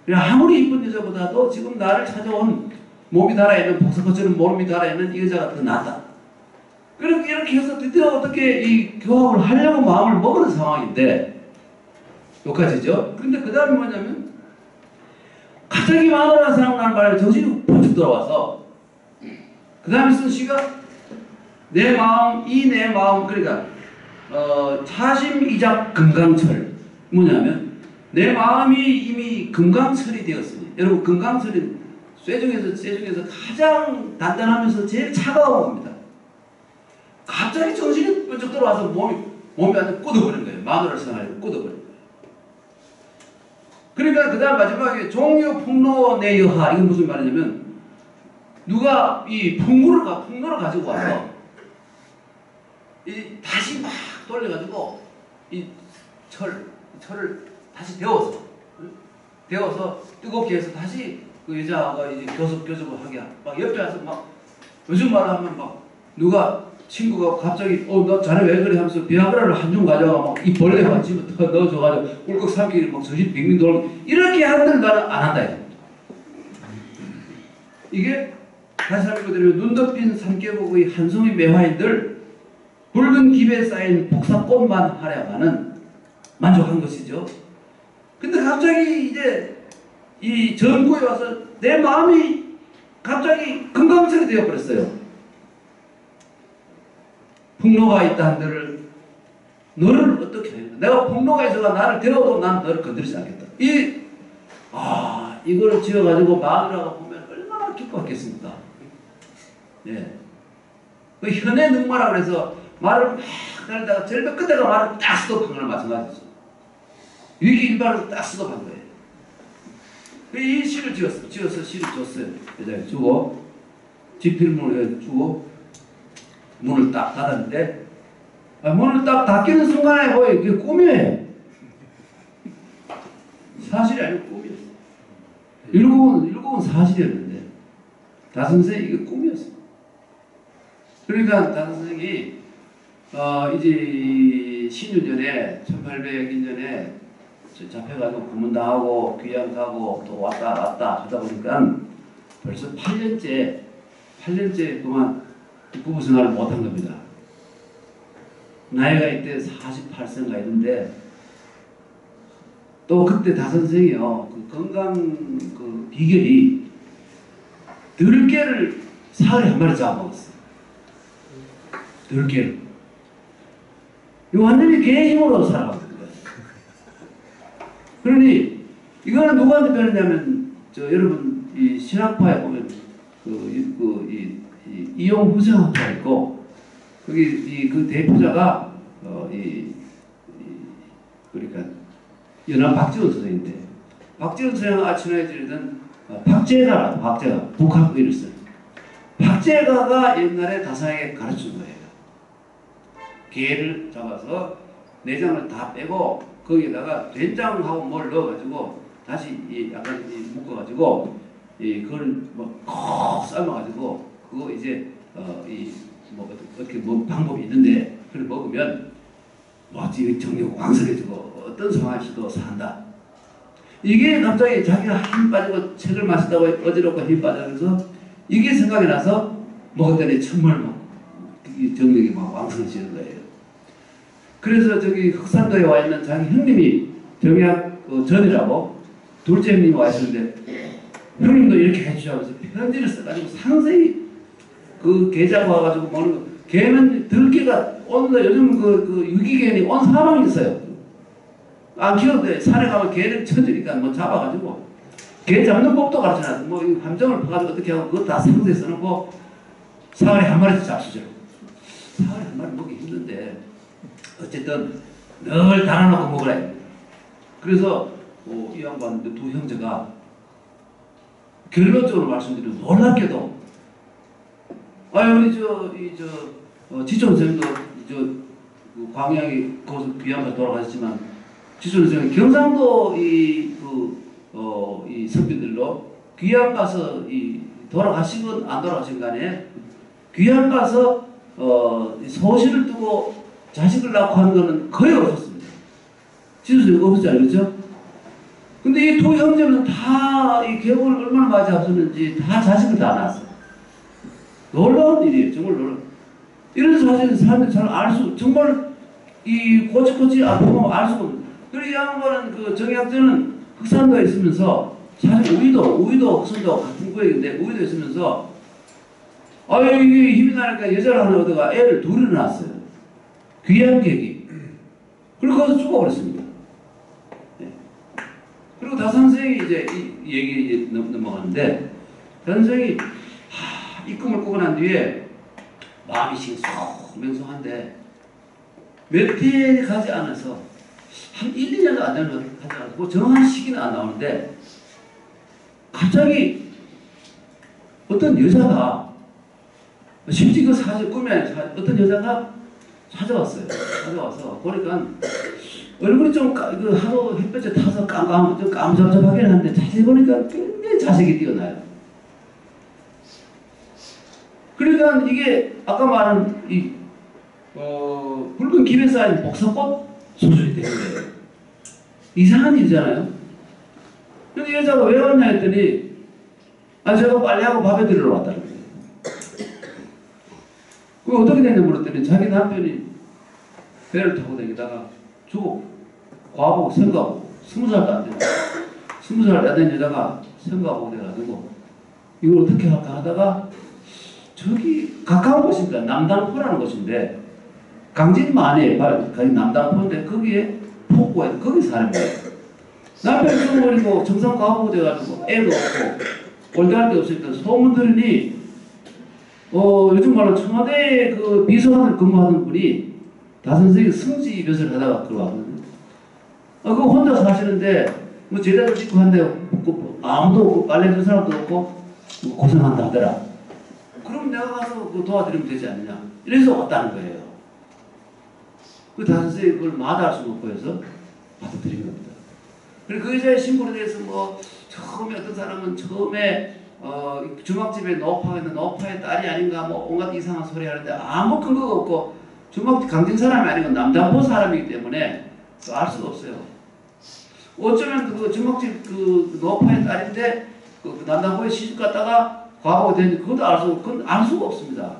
그냥 아무리 이쁜 여자보다도 지금 나를 찾아온 몸이 달아있는 복사꽃처럼 몸이 달아있는 이 여자가 더 낫다. 이렇게 해서 드디어 어떻게 이 교합을 하려고 마음을 먹는 상황인데 여기까지죠. 그런데 그 다음에 뭐냐면 갑자기 마누라는 사람을 말에 정신이 번쩍 돌아와서 그 다음에 쓴 시가 내 마음 그러니까 차심이작 금강철 뭐냐면 내 마음이 이미 금강철이 되었으니 여러분 금강철은 쇠 중에서 가장 단단하면서 제일 차가운 겁니다. 갑자기 정신이 번쩍 돌아와서 몸이 완전 굳어버린 거예요. 마누라를 생각하고 굳어버린 거예요. 그러니까 그 다음 마지막에 종유 풍로 내 여하 이건 무슨 말이냐면 누가 이 풍로를 가지고 와서 이 다시 막 돌려가지고 이 철을 다시 데워서 뜨겁게 해서 다시 그 여자가 이제 교섭을 하게 막 옆에 와서 막 요즘 말하면 막 누가 친구가 갑자기 너 자네 왜 그래 하면서 비아그라를 한 줌 가져가 막 이 벌레가 집에 더 넣어줘가지고 꿀꺽 삼키고 막 정신 빙빙 돌고 이렇게 하는데 나는 안 한다 이게 다시 한번 드리면 눈 덮인 산계곡의 한송이 매화인들 붉은 깁에 쌓인 복사꽃만 하려면은 만족한 것이죠. 근데 갑자기 이제 이 전구에 와서 내 마음이 갑자기 금강철이 되어버렸어요. 풍로가 있다 한들 너를 어떻게 하겠다. 내가 풍로가 있어가 나를 데려도 난 너를 건드리지 않겠다. 이걸 지어가지고 마누라가 보면 기뻐했겠습니까? 예. 그 현의 능마라 그래서 말을 막 하다가 절벽 끝에가 말을 딱 스톱한 거랑 마찬가지죠. 위기 일반으로 딱 스톱한 거예요. 이 시를 지어서 시를 줬어요. 여자에 주고 지필문을 주고 문을 딱 닫았는데 문을 딱 닫히는 순간에 뭐예요? 그게 꿈이에요. 사실이 아니고 꿈이었어요. 일곱은 사실이었는데 다선생이 이게 꿈이었어요. 그러니까 다선생이 이제 신유년에 1800년에 잡혀가지고 고문당하고 귀양 가고 또 왔다 하다 보니까 벌써 8년째 그만 부부 생활을 못한 겁니다. 나이가 이때 48세인가 했는데 또 그때 다선생이요 그 건강 그 비결이 들깨를 사흘에 한 마리 잡아먹었어요. 들깨를. 이 완전히 개의 힘으로 살아가거든요. 그러니 이거는 누구한테 배웠냐면 여러분 이 신학파에 보면 이용 후생학파 있고 거기 그 대표자가 그러니까 연암 박지원 선생인데 박지원 선생을 아침에 지르던 박재가 북학 이랬어요. 박재가가 옛날에 다사에게 가르친 거예요. 게를 잡아서 내장을 다 빼고 거기에다가 된장하고 뭘 넣어가지고 다시 약간 묶어가지고 그걸 콕 삶아가지고 그거 이제 어떻게 뭐 방법이 있는데 그걸 먹으면 정력 왕성해지고 어떤 상황에서도 산다. 이게 갑자기 자기가 힘 빠지고 책을 마시다고 어지럽고 힘 빠지면서 이게 생각이 나서 먹었더니 정말 정력이 막 왕성해지는 거예요. 그래서 저기 흑산도에 와 있는 자기 형님이 정약 전이라고 둘째 형님이 와 있었는데 형님도 이렇게 해주셔서 편지를 써가지고 상세히 그 계좌고 와가지고 먹는 거. 개는 들개가 요즘 그 유기견이 온 사방에 있어요. 안 키워도 돼. 산에 가면 개를 쳐주니까 뭐 잡아가지고 개 잡는 법도 가르쳐놨어. 뭐 함정을 퍼가지고 어떻게 하고 그거 다 상세히 써놓고 사흘에 한 마리씩 잡수죠. 사흘에 한 마리 먹기 힘든데 어쨌든 늘 달아놓고 먹으라. 그래서 이 양반 두 형제가 결론적으로 말씀드리면 놀랍게도 우리 지존 선생도 광양이 거기서 귀양가 돌아가셨지만 지존 선생이 경상도 이 선비들로 귀양 가서 돌아가시건 안 돌아가신 간에 귀양 가서 소실을 두고 자식을 낳고 하는 거는 거의 없었습니다. 지존 선생이 없었지 않겠죠? 근데 이 두 형제는 다 이 개업을 얼마나 많이 잡았는지 다 자식을 다 낳았어요. 놀라운 일이에요. 정말 놀라운. 이런 사실은 사람들이 잘 알 수, 정말 이 고치고치 안 보면 알 수가 없는. 그리고 이 양반은 그 정약전은 흑산도에 있으면서 사실 우이도 흑산도 같은 구역인데 우이도 있으면서 이게 힘이 나니까 여자를 하나 얻어가 애를 둘을 낳았어요. 귀한 계기. 그리고 거기서 죽어버렸습니다. 네. 그리고 다선생이 이제 이 얘기 넘어가는데 다선생이 이 꿈을 꾸고 난 뒤에 마음이 맹성한데 몇 해에 가지 않아서 한 1, 2년도 안 되는 것 같지 않고 정확한 시기는 안 나오는데 갑자기 어떤 여자가 심지어 그 사실 꿈이 아니라 어떤 여자가 찾아왔어요. 찾아와서 보니까 얼굴이 좀 하도 햇볕에 타서 좀 깜잡잡하긴 한데 자세히 보니까 굉장히 자색이 뛰어나요. 그러니까 이게 아까 말한 붉은 김에 쌓인 복사꽃 수준이 되는 거예요. 이상한 일이잖아요. 근데 여자가 왜 왔냐 했더니 제가 빨래하고 밥에 들으러 왔다는 거예요. 그게 어떻게 됐냐 물었더니 자기 남편이 배를 타고 다니다가 과보고 생가하고 20살도 안 되는 20살 안 된 여자가 생가하고 돼가지고 이걸 어떻게 할까 하다가 저기 가까운 곳이니까 남당포라는 곳인데 강진만에 남당포인데 거기에 폭포에 거기 사는 거예요. 남편이 죽어버리고 정상 가보고 돼가지고 애도 없고 올드할 데 없으니까 소문 들으니 요즘 말로 청와대 그 비서관을 근무하는 분이 다선생이 승지 벼슬 하다가 들어왔거든요. 그거 혼자 사시는데 뭐 제자도 짓고 한데 아무도 없고 빨래 줄 사람도 없고 뭐 고생한다 하더라. 그럼 내가 가서 그 도와드리면 되지 않느냐. 이래서 왔다는 거예요. 그 다선생이 그걸 마다할 수가 없고 해서 받아들인 겁니다. 그리고 그 여자의 신분에 대해서 뭐 처음에 어떤 사람은 처음에 주막집에 노파가 있는 노파의 딸이 아닌가 뭐 온갖 이상한 소리 하는데 아무 근거가 없고 주막집 강진 사람이 아니고 남자포 사람이기 때문에 알 수가 없어요. 어쩌면 그 주막집 그 노파의 딸인데 그 남자포에 시집 갔다가 과거가 되는지 그것도 그건 알 수가 없습니다.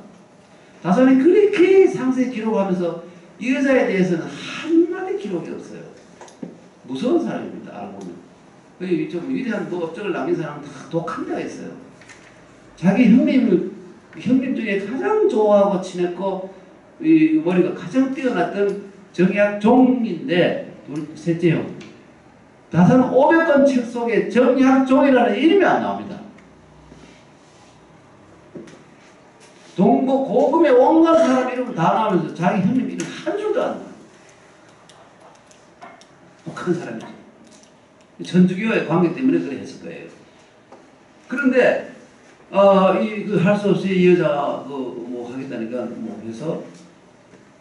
다선이 그렇게 상세히 기록하면서 이 여자에 대해서는 한마디 기록이 없어요. 무서운 사람입니다. 알고 보면. 좀 위대한 뭐 업적을 남긴 사람은 다 독한 데가 있어요. 자기 형님 중에 가장 좋아하고 친했고 이 머리가 가장 뛰어났던 정약종인데 셋째 형. 다산 500권 책 속에 정약종이라는 이름이 안 나옵니다. 동고 고금의 온갖 사람 이름 다 나오면서 자기 형님 이름 한 줄도 안 나와요. 큰 사람이죠. 천주교의 관계 때문에 그래 했을 거예요. 그런데 할 수 없이 이 여자 뭐 하겠다니까 뭐 해서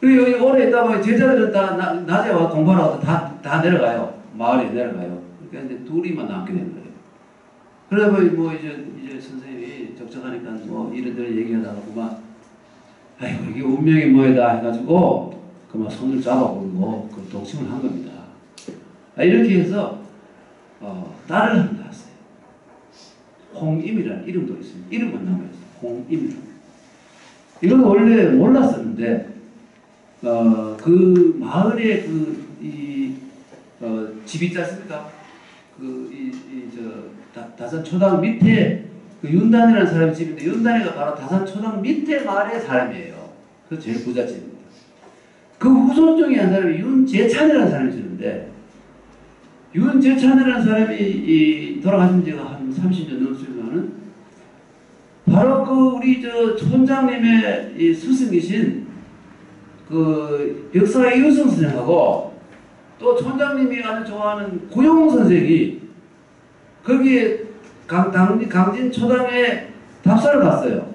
그리고 오래 있다 보니 제자들은 다 낮에 와 공부하러 다 내려가요. 마을에 내려가요. 그러니까 이제 둘이만 남게 되는 거예요. 그러다 보니 뭐 이제 선생님이 적적하니까 뭐 이런저런 얘기하다가 그만 아이고 이게 운명의 뭐이다 해가지고 그만 손을 잡아보고 그 동침을 한 겁니다. 이렇게 해서 딸을 하나 낳았어요. 홍임이라는 이름도 있습니다. 이름만 남아있어요. 홍임이라는. 이건 원래 몰랐었는데 그 마을에 집이 있지 않습니까? 다산 초당 밑에 그 윤단이라는 사람의 집인데 윤단이가 바로 다산 초당 밑에 마을의 사람이에요. 그 제일 부잣집입니다. 그 후손 중에 한 사람이 윤재찬이라는 사람이 있었는데 윤재찬이라는 사람이 돌아가신 지가 한 30년 넘었으면은 바로 그 우리 촌장님의 이 스승이신 그 벽사의 이우성 선생하고 또 촌장님이 아주 좋아하는 구용 선생이 거기에 강진 초당에 답사를 갔어요.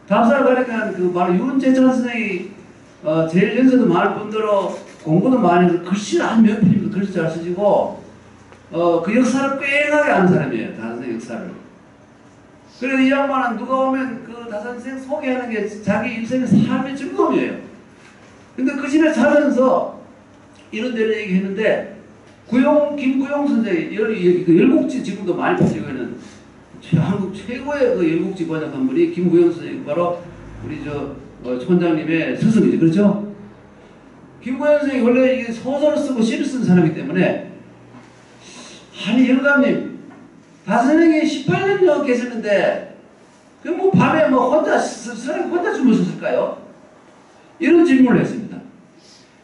답사를 가니까 그 바로 윤재찬 선생이 제일 연세도 많을 뿐더러 공부도 많이 해서 글씨를 아주 명필입니다. 글씨 잘 쓰시고 그 역사를 꿰하게 아는 사람이에요. 다선생 역사를. 그래서 이 양반은 누가 오면 그 다선생 소개하는 게 자기 인생의 삶의 즐거움이에요. 근데 그 집에 자면서 이런저런 얘기했는데 김구용 선생이 그 열국지 지금도 많이 팔리고 있는 한국 최고의 그 열국지 번역한 분이 김구용 선생이 바로 우리 촌장님의 스승이죠. 그렇죠? 김구현 선생이 원래 이게 소설을 쓰고 시를 쓴 사람이기 때문에 아니 영감님 다선생이 18년여 계셨는데 그 뭐 밤에 뭐 혼자 주무셨을까요? 이런 질문을 했습니다.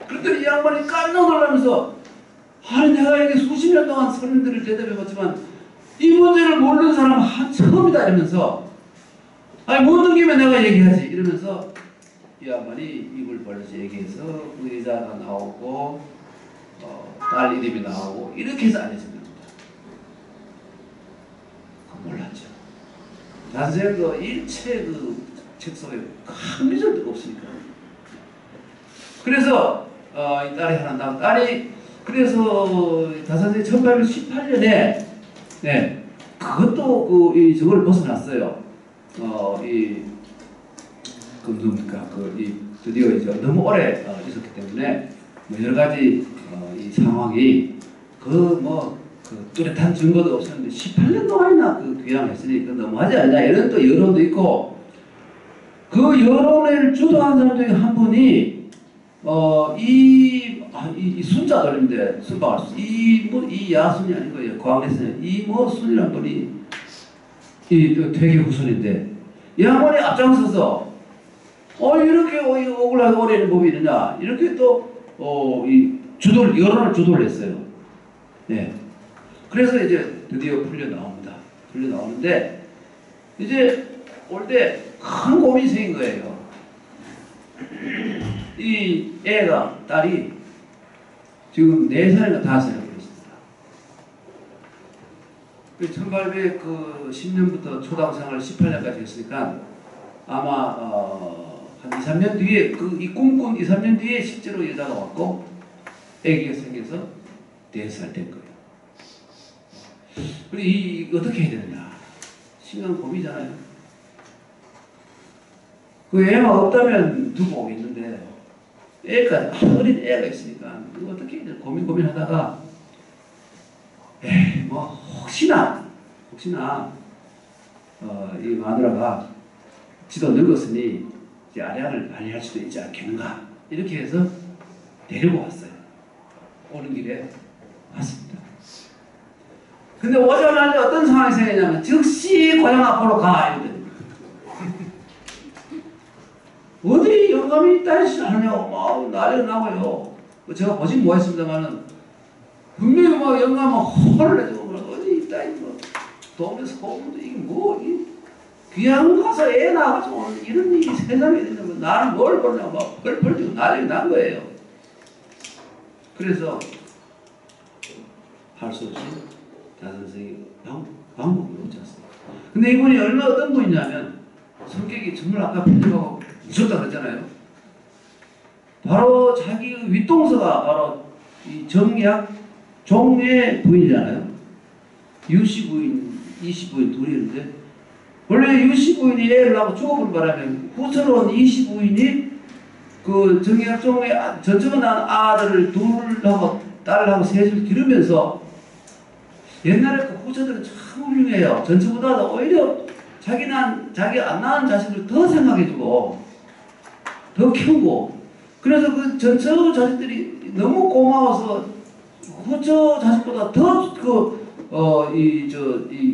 그랬더니 이 양반이 깜짝 놀라면서 아니 내가 이게 수십 년 동안 선생님들을 대답해봤지만 이 문제를 모르는 사람은 처음이다 이러면서 아니 묻는 김에 내가 얘기하지 이러면서 이 양반이 입을 벌려서 얘기해서 의자가 나오고 딸 이름이 나오고 이렇게 해서 알려진 겁니다. 몰랐죠. 다선생도 일체 그 책 속에 한 미절도 없으니까. 그래서 이 딸이 하나 낳은 딸이 그래서 다선생이 1818년에 네 그것도 저걸 벗어났어요. 드디어 이제 너무 오래 있었기 때문에 뭐 여러 가지 이 상황이 뚜렷한 증거도 없었는데 18년 동안이나 그 귀향했으니 그 너무하지 않냐 이런 또 여론도 있고 그 여론을 주도한 사람 중에 한 분이 이 순자 돌림인데 순방할 수 이 야순이 아니고요 광래선 이모순이라는 분이 되게 후손인데 이 양반이 앞장서서 이렇게 억울하게 오래는 법이 있느냐 이렇게 또 여론을 주도를 했어요. 네. 그래서 이제 드디어 풀려 나옵니다. 흘러 나오는데 이제 올 때 큰 고민이 생긴 거예요. 이 애가 딸이 지금 4살인가 5살이 됐습니다. 1810년부터 초등생활 18년까지 했으니까 아마 한 2, 3년 뒤에 이 꿈꾼 2, 3년 뒤에 실제로 여자가 왔고 아기가 생겨서 4살 된 거예요. 그리고 이 어떻게 해야 되느냐 심각한 고민이잖아요. 그 애가 없다면 두고 오겠는데 애가 어린 애가 있으니까 이거 어떻게 해야 되나 고민하다가 에이 뭐 혹시나 이 마누라가 지도 늙었으니 이제 아량을 발휘할 수도 있지 않겠는가 이렇게 해서 데리고 왔어요. 오는 길에 왔습니다. 근데 오자마자 어떤 상황이 생기냐면 즉시 고향 앞으로 가 이러더니 어디 영감이 있다 하냐고 막 난리가 나고요. 제가 보진 못했습니다만은 분명히 막 영감은 화를 내고 어디 있다 뭐 동네 소문도 이게 뭐 귀한 가서 애 낳아가지고 이런 일이 세상에 있냐면 나는 뭘 보냐고 막 펄펄 뛰고 난리가 난 거예요. 그래서 할 수 없이 다선생이 방법을 못 찾았어요. 근데 이분이 얼마나 어떤 분이냐면 성격이 정말 아까 편집하고 무섭다 그랬잖아요. 바로 자기 윗동서가 바로 이 정약 종의 부인이잖아요. 유씨 부인, 이씨 부인 둘이 있는데 원래 유씨 부인이 애를 낳고 죽어버린 바람에 후처로 온 이씨 부인이 그 정약 종의 전처가 난 아들을 둘하고 딸하고 셋을 기르면서 옛날에 그 후처들은 참 훌륭해요. 전처보다도 오히려 자기 안 낳은 자식을 더 생각해주고 더 키우고 그래서 그 전처 자식들이 너무 고마워서 후처 자식보다 더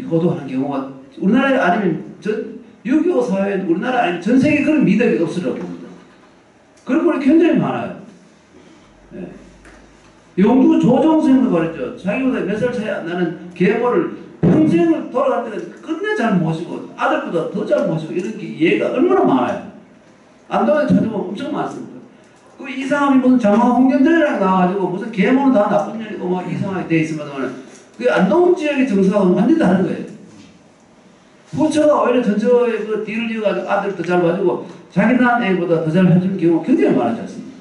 효도하는 경우가 우리나라에 아니면 6.25 사회는 우리나라 아니면 전 세계 그런 미덕이 없으라고 봅니다. 그런 분이 굉장히 많아요. 네. 영두 조정생도 말했죠. 자기보다 몇 살 차이 안 나는 계모를 평생을 돌아갈 때는 끝내 잘 모시고 아들보다 더 잘 모시고 이렇게 예가 얼마나 많아요. 안동에 찾아보면 엄청 많습니다. 그 이상함이 무슨 장화 홍련전이랑 나와가지고 무슨 계모는 다 나쁜 년이고 막 이상하게 돼 있으면 그 안동 지역의 정서하고는 완전히 다른 거예요. 후처가 오히려 전처의 그 뒤를 이어가지고 아들을 더 잘 봐주고 자기 낳은 애보다 더 잘 해주는 경우가 굉장히 많았지 않습니까?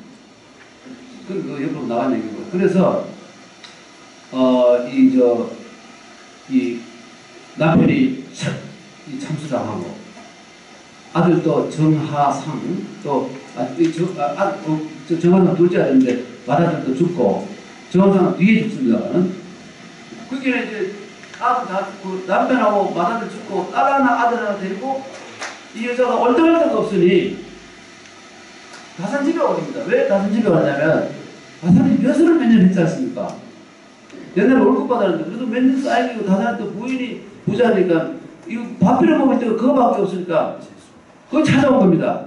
그 옆으로 나간 얘기고. 그래서 이 남편이 참수장하고 아들도 정하상 또 정하상 둘째 아들인데 맏아들도 죽고 정하상은 뒤에 죽습니다만은 그게 이제 그 남편하고 맏아들 죽고 딸 하나 아들 하나 데리고 이 여자가 얼떨떨 없으니 다산집에 오릅니다. 왜 다산집에 왔냐면 다산이 벼슬을 몇 년 했지 않습니까? 옛날에 월급 받았는데 그래도 몇 년 쌓이고 다산한테 부인이 부자니까 이거 밥 빌어 먹을 때가 그거밖에 없으니까 그거 찾아온 겁니다.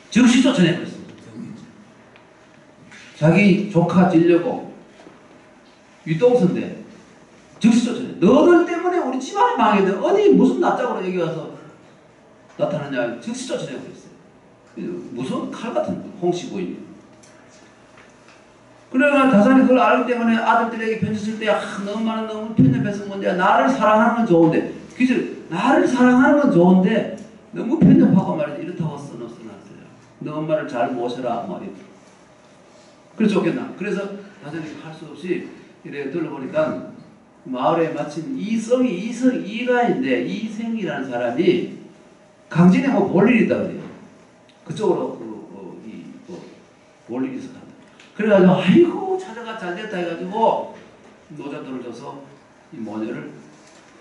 즉시 쫓아내버렸습니다. 자기 조카 지려고 윗동서인데 즉시 쫓아내. 너들 때문에 우리 집안이 망했는데 어디 무슨 낯짝으로 여기 와서 나타나냐. 즉시 쫓아내버렸어요. 무슨 칼 같은 홍씨 부인이. 그러나 다산이 그걸 알기 때문에 아들들에게 편지 쓸 때 너무 많은 너무 편협해서 뭔데 나를 사랑하는 건 좋은데 그죠? 나를 사랑하는 건 좋은데 너무 편협하고 말이지 이렇다고 써놨어요. 너 엄마를 잘 모셔라 말이야. 그래서 좋겠나. 그래서 다산이 할 수 없이 이래 들어보니까 마을에 마침 이가인데 이생이라는 사람이 강진에 뭐 볼 일이 있다 그래요. 그쪽으로 볼 일이 있어. 그래가지고 아이고 찾아가 잘됐다 해가지고 노자돈을 줘서 이 모녀를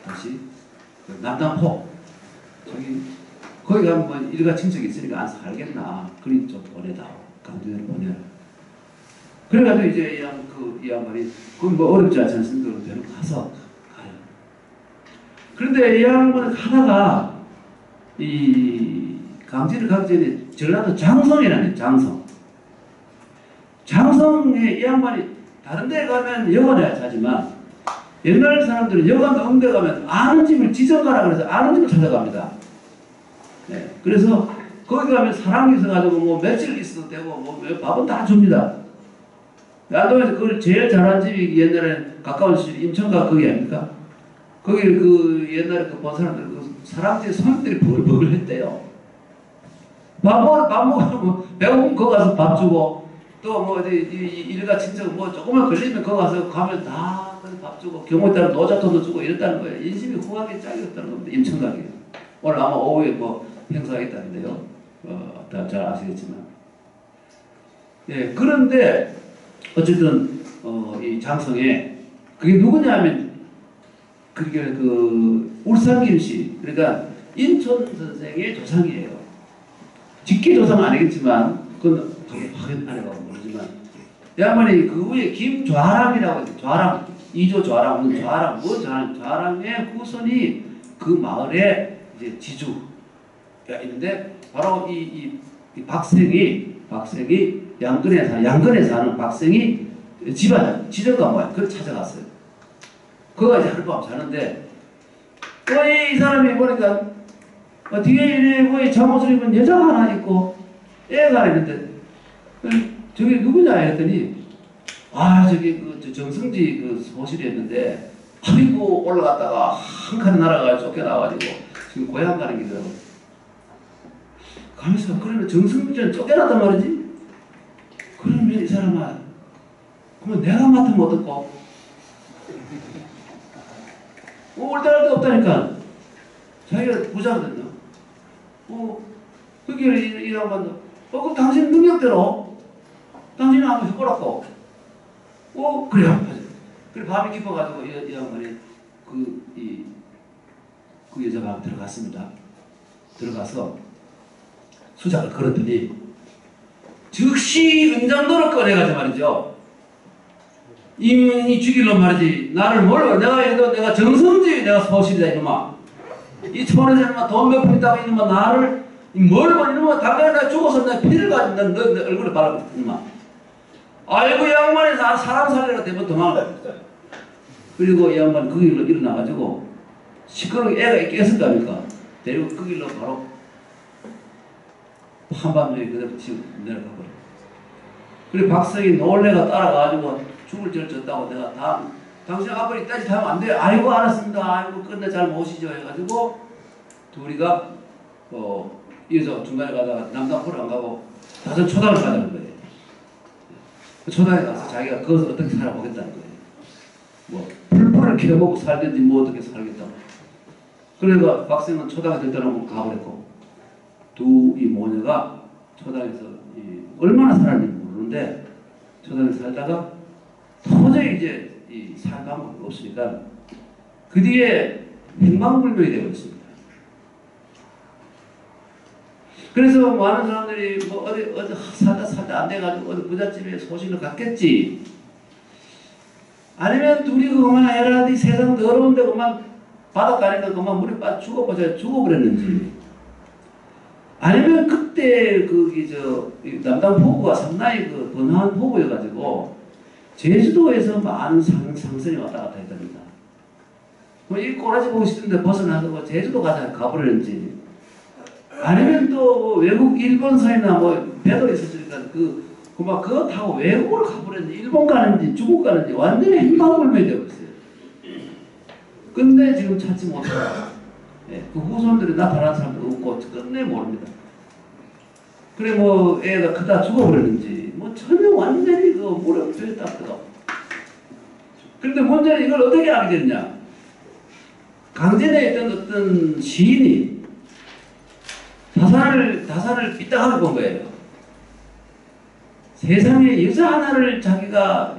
다시 남당포 거기 가면 뭐 일가 친척이 있으니까 안 살겠나 그리 좀 보내다오 강진을 보내라. 그래가지고 이제 이 양반이 그건 뭐 어렵지 않지 않습니까? 데리고 가서 가요. 그런데 이 양반은 가다가 이 강진을 가기 전에 전라도 장성이라는 장성에 이 양반이 다른 데 가면 여관에 자지만 옛날 사람들은 여관 음대 가면 아는 집을 지정가라 그래서 아는 집을 찾아갑니다. 네. 그래서 거기 가면 사람이 있어가지고 뭐 며칠 있어도 되고 뭐 밥은 다 줍니다. 안동에서 그걸 제일 잘한 집이 옛날에 가까운 시 인천가 거기 아닙니까? 거기 그 옛날에 그 본 사람들 그 사람들이 손님들이 벌벌 했대요. 밥 먹으면 배고프면 거기 가서 밥 주고 또 뭐 어디 일가 친척 뭐 조금만 걸리면 거기 가서 가면 다 밥 주고 경우에 따라 노자돈도 주고 이랬다는 거예요. 인심이 후하게 짝이었다는 겁니다. 인천가게. 오늘 아마 오후에 뭐 행사가 있다는데요. 다 잘 아시겠지만. 예, 그런데 어쨌든 이 장성에 그게 누구냐면 그게 그 울산 김씨 그러니까 인천 선생의 조상이에요. 직계 조상은 아니겠지만 그건 확인 안 해봐서 모르지만 양반이 그 위에 김좌랑이라고 해요. 좌랑 이조 좌랑 좌랑 뭐 좌랑의 후손이 그 마을에 이제 지주가 있는데 바로 이 박생이 양근에 사는 박생이 집안 지저가 뭐야 그걸 찾아갔어요. 그가 이제 하룻밤 자는데 이 사람이 보니까 뒤에 뭐 잠옷을 입은 여자가 하나 있고 애가 있는데 저기 누구냐 했더니 저기 그 정승지 그 소실이었는데 아이고 올라갔다가 한 칸에 날아가서 쫓겨나가지고 지금 고향 가는 길이라고. 가면서 그러면 정승지는 쫓겨났단 말이지. 그러면 이 사람아 그러면 내가 맡으면 어떨까? 올 때할 데 없다니까. 자기가 부자거든요. 그게 이 양반도 그럼 당신 능력대로 당신이 한번 해보라고. 그래요. 그래 밤이 깊어가지고 이 양반이 그 여자가 들어갔습니다. 들어가서 수작을 걸었더니 즉시 은장도를 꺼내가지고 말이죠. 임이 죽일로 말이지. 나를 몰라. 내가 정성지 내가 소실이다 이놈아. 이 천원에 이놈아 돈 몇 푼 있다고 이놈아 나를 뭘 봐 이놈아 당연히 내가 죽어서 내 피를 가지고 내 얼굴에 바라고 이놈아. 아이고 이 양반이 사람 살리라 대면 도망을 갔다. 그리고 이 양반이 그 길로 일어나가지고 시끄럽게 애가 깼을 거 아닙니까? 데리고 그 길로 바로 한밤중에 그대로 치고 내려가 버려. 그리고 박성이 놀래가 따라가가지고 죽을 죄를 졌다고 내가 당신 앞으로 이따지 하면 안 돼. 아이고 알았습니다. 아이고 끝내 잘 모시죠 해가지고 둘이가 여기서 중간에 가다가 남당포를 안 가고 다른 초당을 가자는 거예요. 그 초당에 가서 자기가 거기서 어떻게 살아보겠다는 거예요. 뭐 풀풀을 캐먹고 살든지 뭐 어떻게 살겠다고. 그러니까 박성은 초당에 들떠나고 가버렸고 두 이 모녀가 초당에서 얼마나 살았는지 모르는데 초당에서 살다가 도저히 이제 살 방법이 없으니까 그 뒤에 행방불명이 되어버렸습니다. 그래서 많은 사람들이 뭐 어디 살다 안 돼가지고 어디 부잣집에 소신을 갖겠지. 아니면 둘이 그만 해라디 세상 더러운데 그만 바닷 가니까 그만 물에 빠져 죽어버렸는지. 아니면 그때 남당 포구가 상당히 번화한 포구여가지고 제주도에서 많은 상선이 왔다 갔다 했답니다. 이 꼬라지 보고 싶은데 벗어나서 제주도 가버렸는지. 아니면 또 외국 일본사이나 뭐 배도 있었으니까 그거 타고 외국으로 가버렸는지 일본 가는지 중국 가는지 완전히 행방불명이 되어버렸어요. 근데 지금 찾지 못하고 그 후손들이 나타난 사람도 없고 끝내 모릅니다. 그래 뭐 애가 크다 죽어버렸는지 뭐 전혀 완전히 물에 빠졌다고. 그런데 문제는 이걸 어떻게 알게 됐냐. 강진에 있던 어떤 시인이 다산을 삐딱하게 본 거예요. 세상에 여자 하나를 자기가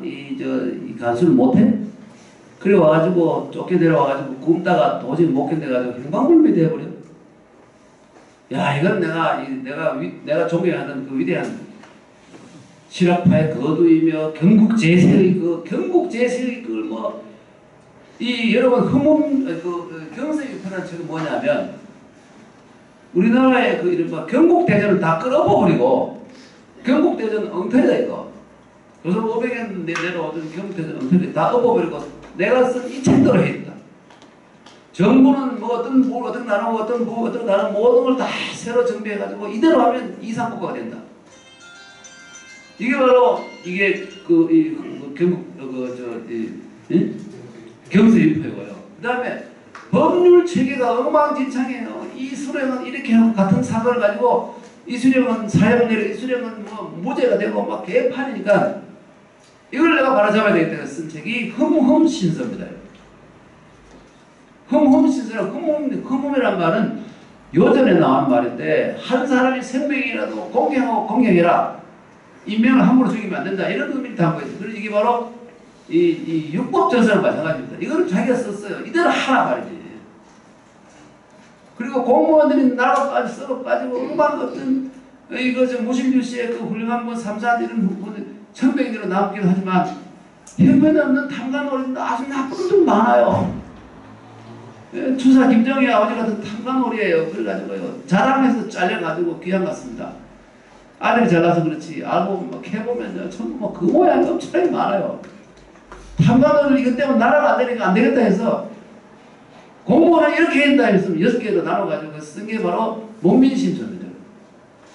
간수를 못해? 그래 와가지고 쫓겨내려와가지고 굶다가 도저히 못 견뎌가지고 행방불명이 돼버려. 야 이건 내가 존경하는 그 위대한 실학파의 거두이며 경국제세의 여러분 경세유편한 책은 뭐냐면 우리나라의 이른바 경국대전을 다 끌어버리고 경국대전 엉터리다 이거. 조선 500년 내로 얻은 경국대전 엉터리 다 엎어버리고 내가 쓴 이 책대로 해야 된다. 정부는 뭐 어떤 나누고 어떤 나누고 모든 걸 다 새로 정비해가지고 이대로 하면 이상국가가 된다. 이게 바로 이게 경제인표고요. 그 다음에 법률 체계가 엉망진창이에요. 이 수령은 이렇게 하고 같은 사건을 가지고 이 수령은 사형내려 이 수령은 뭐 무죄가 되고 막 개판이니까 이걸 내가 바로잡아야 되겠다 쓴 책이 흠흠신서입니다. 흠흠신서는 흠흠이란 말은 요전에 나온 말인데 한 사람이 생명이라도 공경하고 공경해라. 인명을 함부로 죽이면 안 된다. 이런 의미를 담고 있어요. 그래서 이게 바로 이 율법전서는 마찬가지입니다. 이거를 자기가 썼어요. 이대로 하라 말이지. 그리고 공무원들이 나라까지 썩어가지고 음악 어떤 이거 저 무신규씨의 그 훌륭한 뭐 삼사한 이런 천백대로 남기도 하지만 형편에 없는 탐관오리도 아주 나쁜 놈들 많아요. 주사 김정희 아버지 같은 탐관오리예요. 그래가지고요 자랑해서 잘려가지고 귀양 갔습니다. 아들이 잘나서 그렇지 알고 막 해보면 전부 뭐 그 모양이 엄청나게 많아요. 탐관오리 이것 때문에 나라가 안 되니까 안 되겠다 해서 공무원을 이렇게 한다 해서 6개로 나눠가지고 쓴 게 바로 목민심서입니다.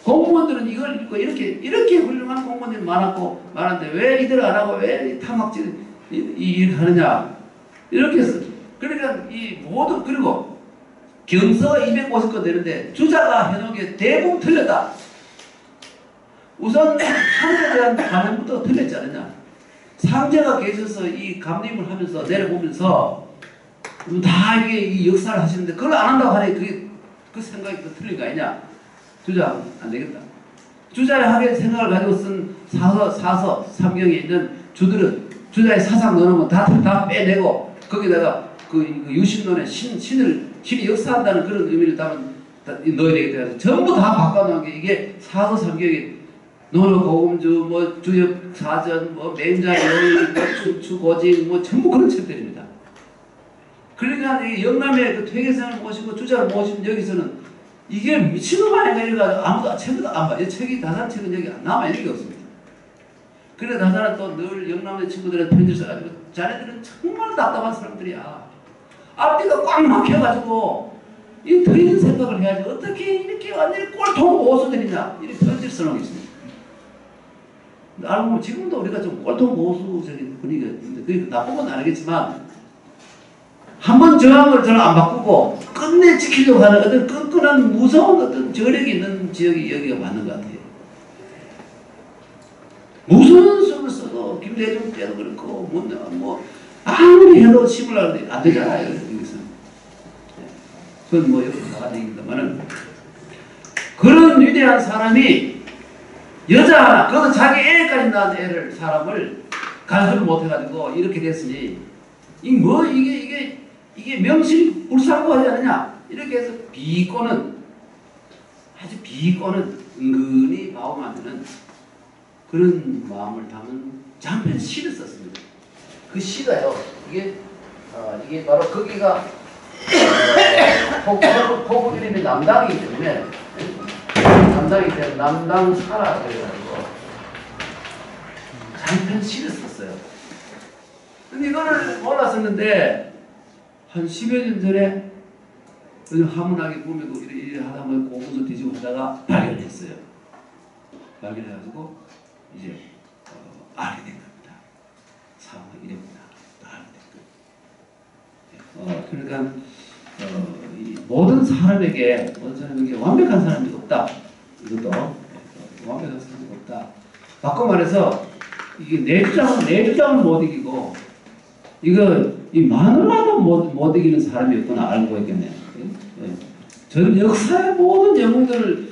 공무원들은 이걸 읽고 이렇게 훌륭한 공무원들이 많았는데 왜 이들 안 하고 왜 탐악질 일 하느냐 이렇게 했어. 그러니까 이 모든 그리고 경서가 250건 되는데 주자가 해놓은 게 대부분 틀렸다. 우선 상제에 대한 관념부터 틀렸지 않느냐. 상제가 계셔서 이 감림을 하면서 내려보면서 다 이게 이 역사를 하시는데 그걸 안 한다고 하니 그게 그 생각이 그 틀린 거 아니냐. 주자 안 되겠다. 주자의 하게 생각을 가지고 쓴 사서 삼경에 있는 주들은 주자의 사상 넣으면 다 빼내고 거기다가 그 유신론의 신이 역사한다는 그런 의미를 넣어야 되겠다 해서 전부 다 바꿔놓은 게 이게 사서 삼경에 노노 고금주 뭐 주역 사전 뭐 맹자열 뭐 추고직 뭐 전부 그런 책들입니다. 그러니까 이 영남의 그 퇴계선을 모시고 주자를 모시면 여기서는 이게 미친놈 아닌가 이래가지고 아무도 책을 안 봐. 이 책이 다산 책은 여기 남아있는 게 없습니다. 그래 다산은 또 늘 영남의 친구들한테 편지를 써가지고 자네들은 정말 답답한 사람들이야. 앞뒤가 꽉 막혀가지고 이 더 이상 생각을 해야지 어떻게 이렇게 완전히 꼴통 보수들이냐 이렇게 편지를 써놓은 게 있습니다. 알고 보면 지금도 우리가 좀 꼴통 보수적인 분위기가 있는데 그게 나쁜 건 아니겠지만 한번 저항을 잘 안 바꾸고 끝내 지키려고 하는 어떤 끈끈한 무서운 어떤 저력이 있는 지역이 여기가 맞는 것 같아요. 무슨 수를 써도 김대중 때도 그렇고 뭐 아무리 해도 심으려고 안 되잖아요. 여기서. 그건 뭐 여기 나가는 얘기입니다만은 그런 위대한 사람이 여자 하나 그것도 자기 애까지 낳은 사람을 간섭을 못해가지고 이렇게 됐으니 이게 명실이 불상고하지 않느냐 이렇게 해서 아주 비꼬는 은근히 마음 만드는 그런 마음을 담은 장편 시를 썼습니다. 그 시가요 이게 바로 거기가 포구 이름이 남당이기 때문에 남당 사라 그래가지고 장편 시를 썼어요. 근데 이거를 몰랐었는데 한 10여 년 전에 화문하게 보면 이래 하다 보면 공문서 뒤지고 하다가 발견했어요. 발견해가지고 이제 알게 된 겁니다. 상황이 이럽니다. 알게 된 거예요. 그러니까 이 모든 사람에게 완벽한 사람이 없다. 이것도 완벽한 사람이 없다. 바꿔 말해서 이게 내 주장은 못 이기고 이 마누라도 못 이기는 사람이 없구나 알고 있겠네요. 전 역사의 모든 영웅들을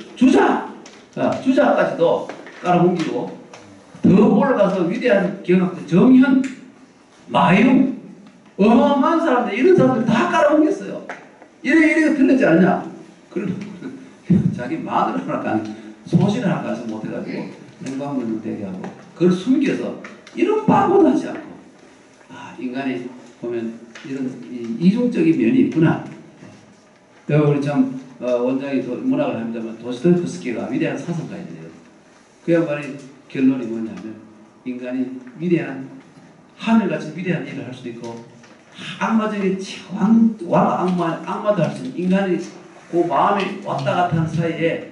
주자까지도 깔아뭉기고 더 올라가서 위대한 경학자 정현, 마용 어마어마한 사람들 이런 사람들 다 깔아뭉겼어요. 이래 틀렸지 않냐? 그런 자기 마누라나 소신을 가서 못해가지고 냉방문을 되게 하고 그걸 숨겨서 이런 바보도 하지 않고 인간이 보면 이런 이중적인 면이 있구나. 우리 참 원장이 문학을 합니다만 도스토옙스키가 위대한 사상가인데요. 그 양반의 결론이 뭐냐면 인간이 위대한 하늘같이 위대한 일을 할 수도 있고 악마 중에 악마도 할 수 있는 인간이 그 마음이 왔다 갔다 하는 사이에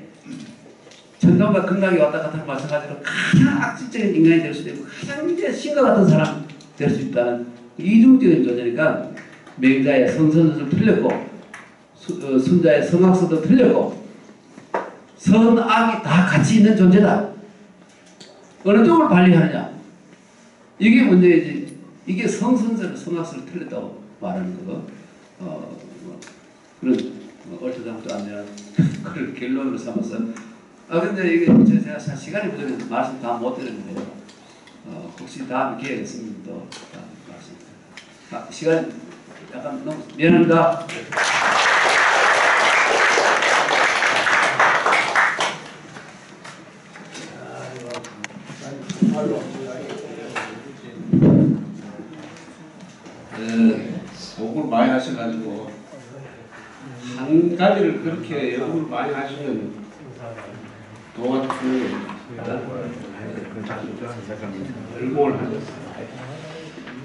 전동과 건강이 왔다 갔다 하는 마찬가지로 가장 악질적인 인간이 될 수도 있고 가장 이제 신과 같은 사람 될 수 있다는 이중적인 존재니까 맹자의 성선설도 틀렸고 순자의 성악설도 틀렸고 선악이 다 같이 있는 존재다. 어느 쪽을 발휘하느냐 이게 문제이지. 이게 성선설, 성악설을 틀렸다고 말하는 거 그런 얼토당토 안 되는 그걸 결론으로 삼아서 근데 이게 제가 시간이 부족해서 말씀 다 못 드렸는데요. 혹시 다음 기회가 있으면 또 말씀드립니다. 시간 약간 너무 미안합니다. 욕을 많이 하셔가지고 한 가지를 그렇게 욕을 많이 하시면 도와주는 열공을 하셨어요.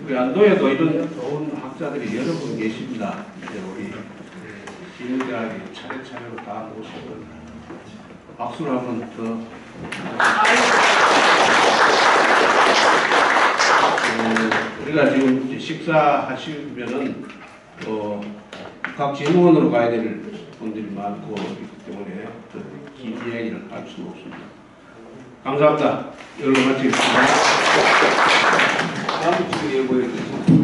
우리 안도에도 이런 좋은 학자들이 여러 분 계십니다. 이제 우리 김대학이 차례차례로 다 모시고 박수를 한번 더. 우리가 지금 식사하시면은 각 제목원으로 가야 될 분들이 많고 있기 때문에 긴 이야기를 할 수는 없습니다. 감사합니다. 여러분 마치겠습니다. 다음 주에 예고해 주세요.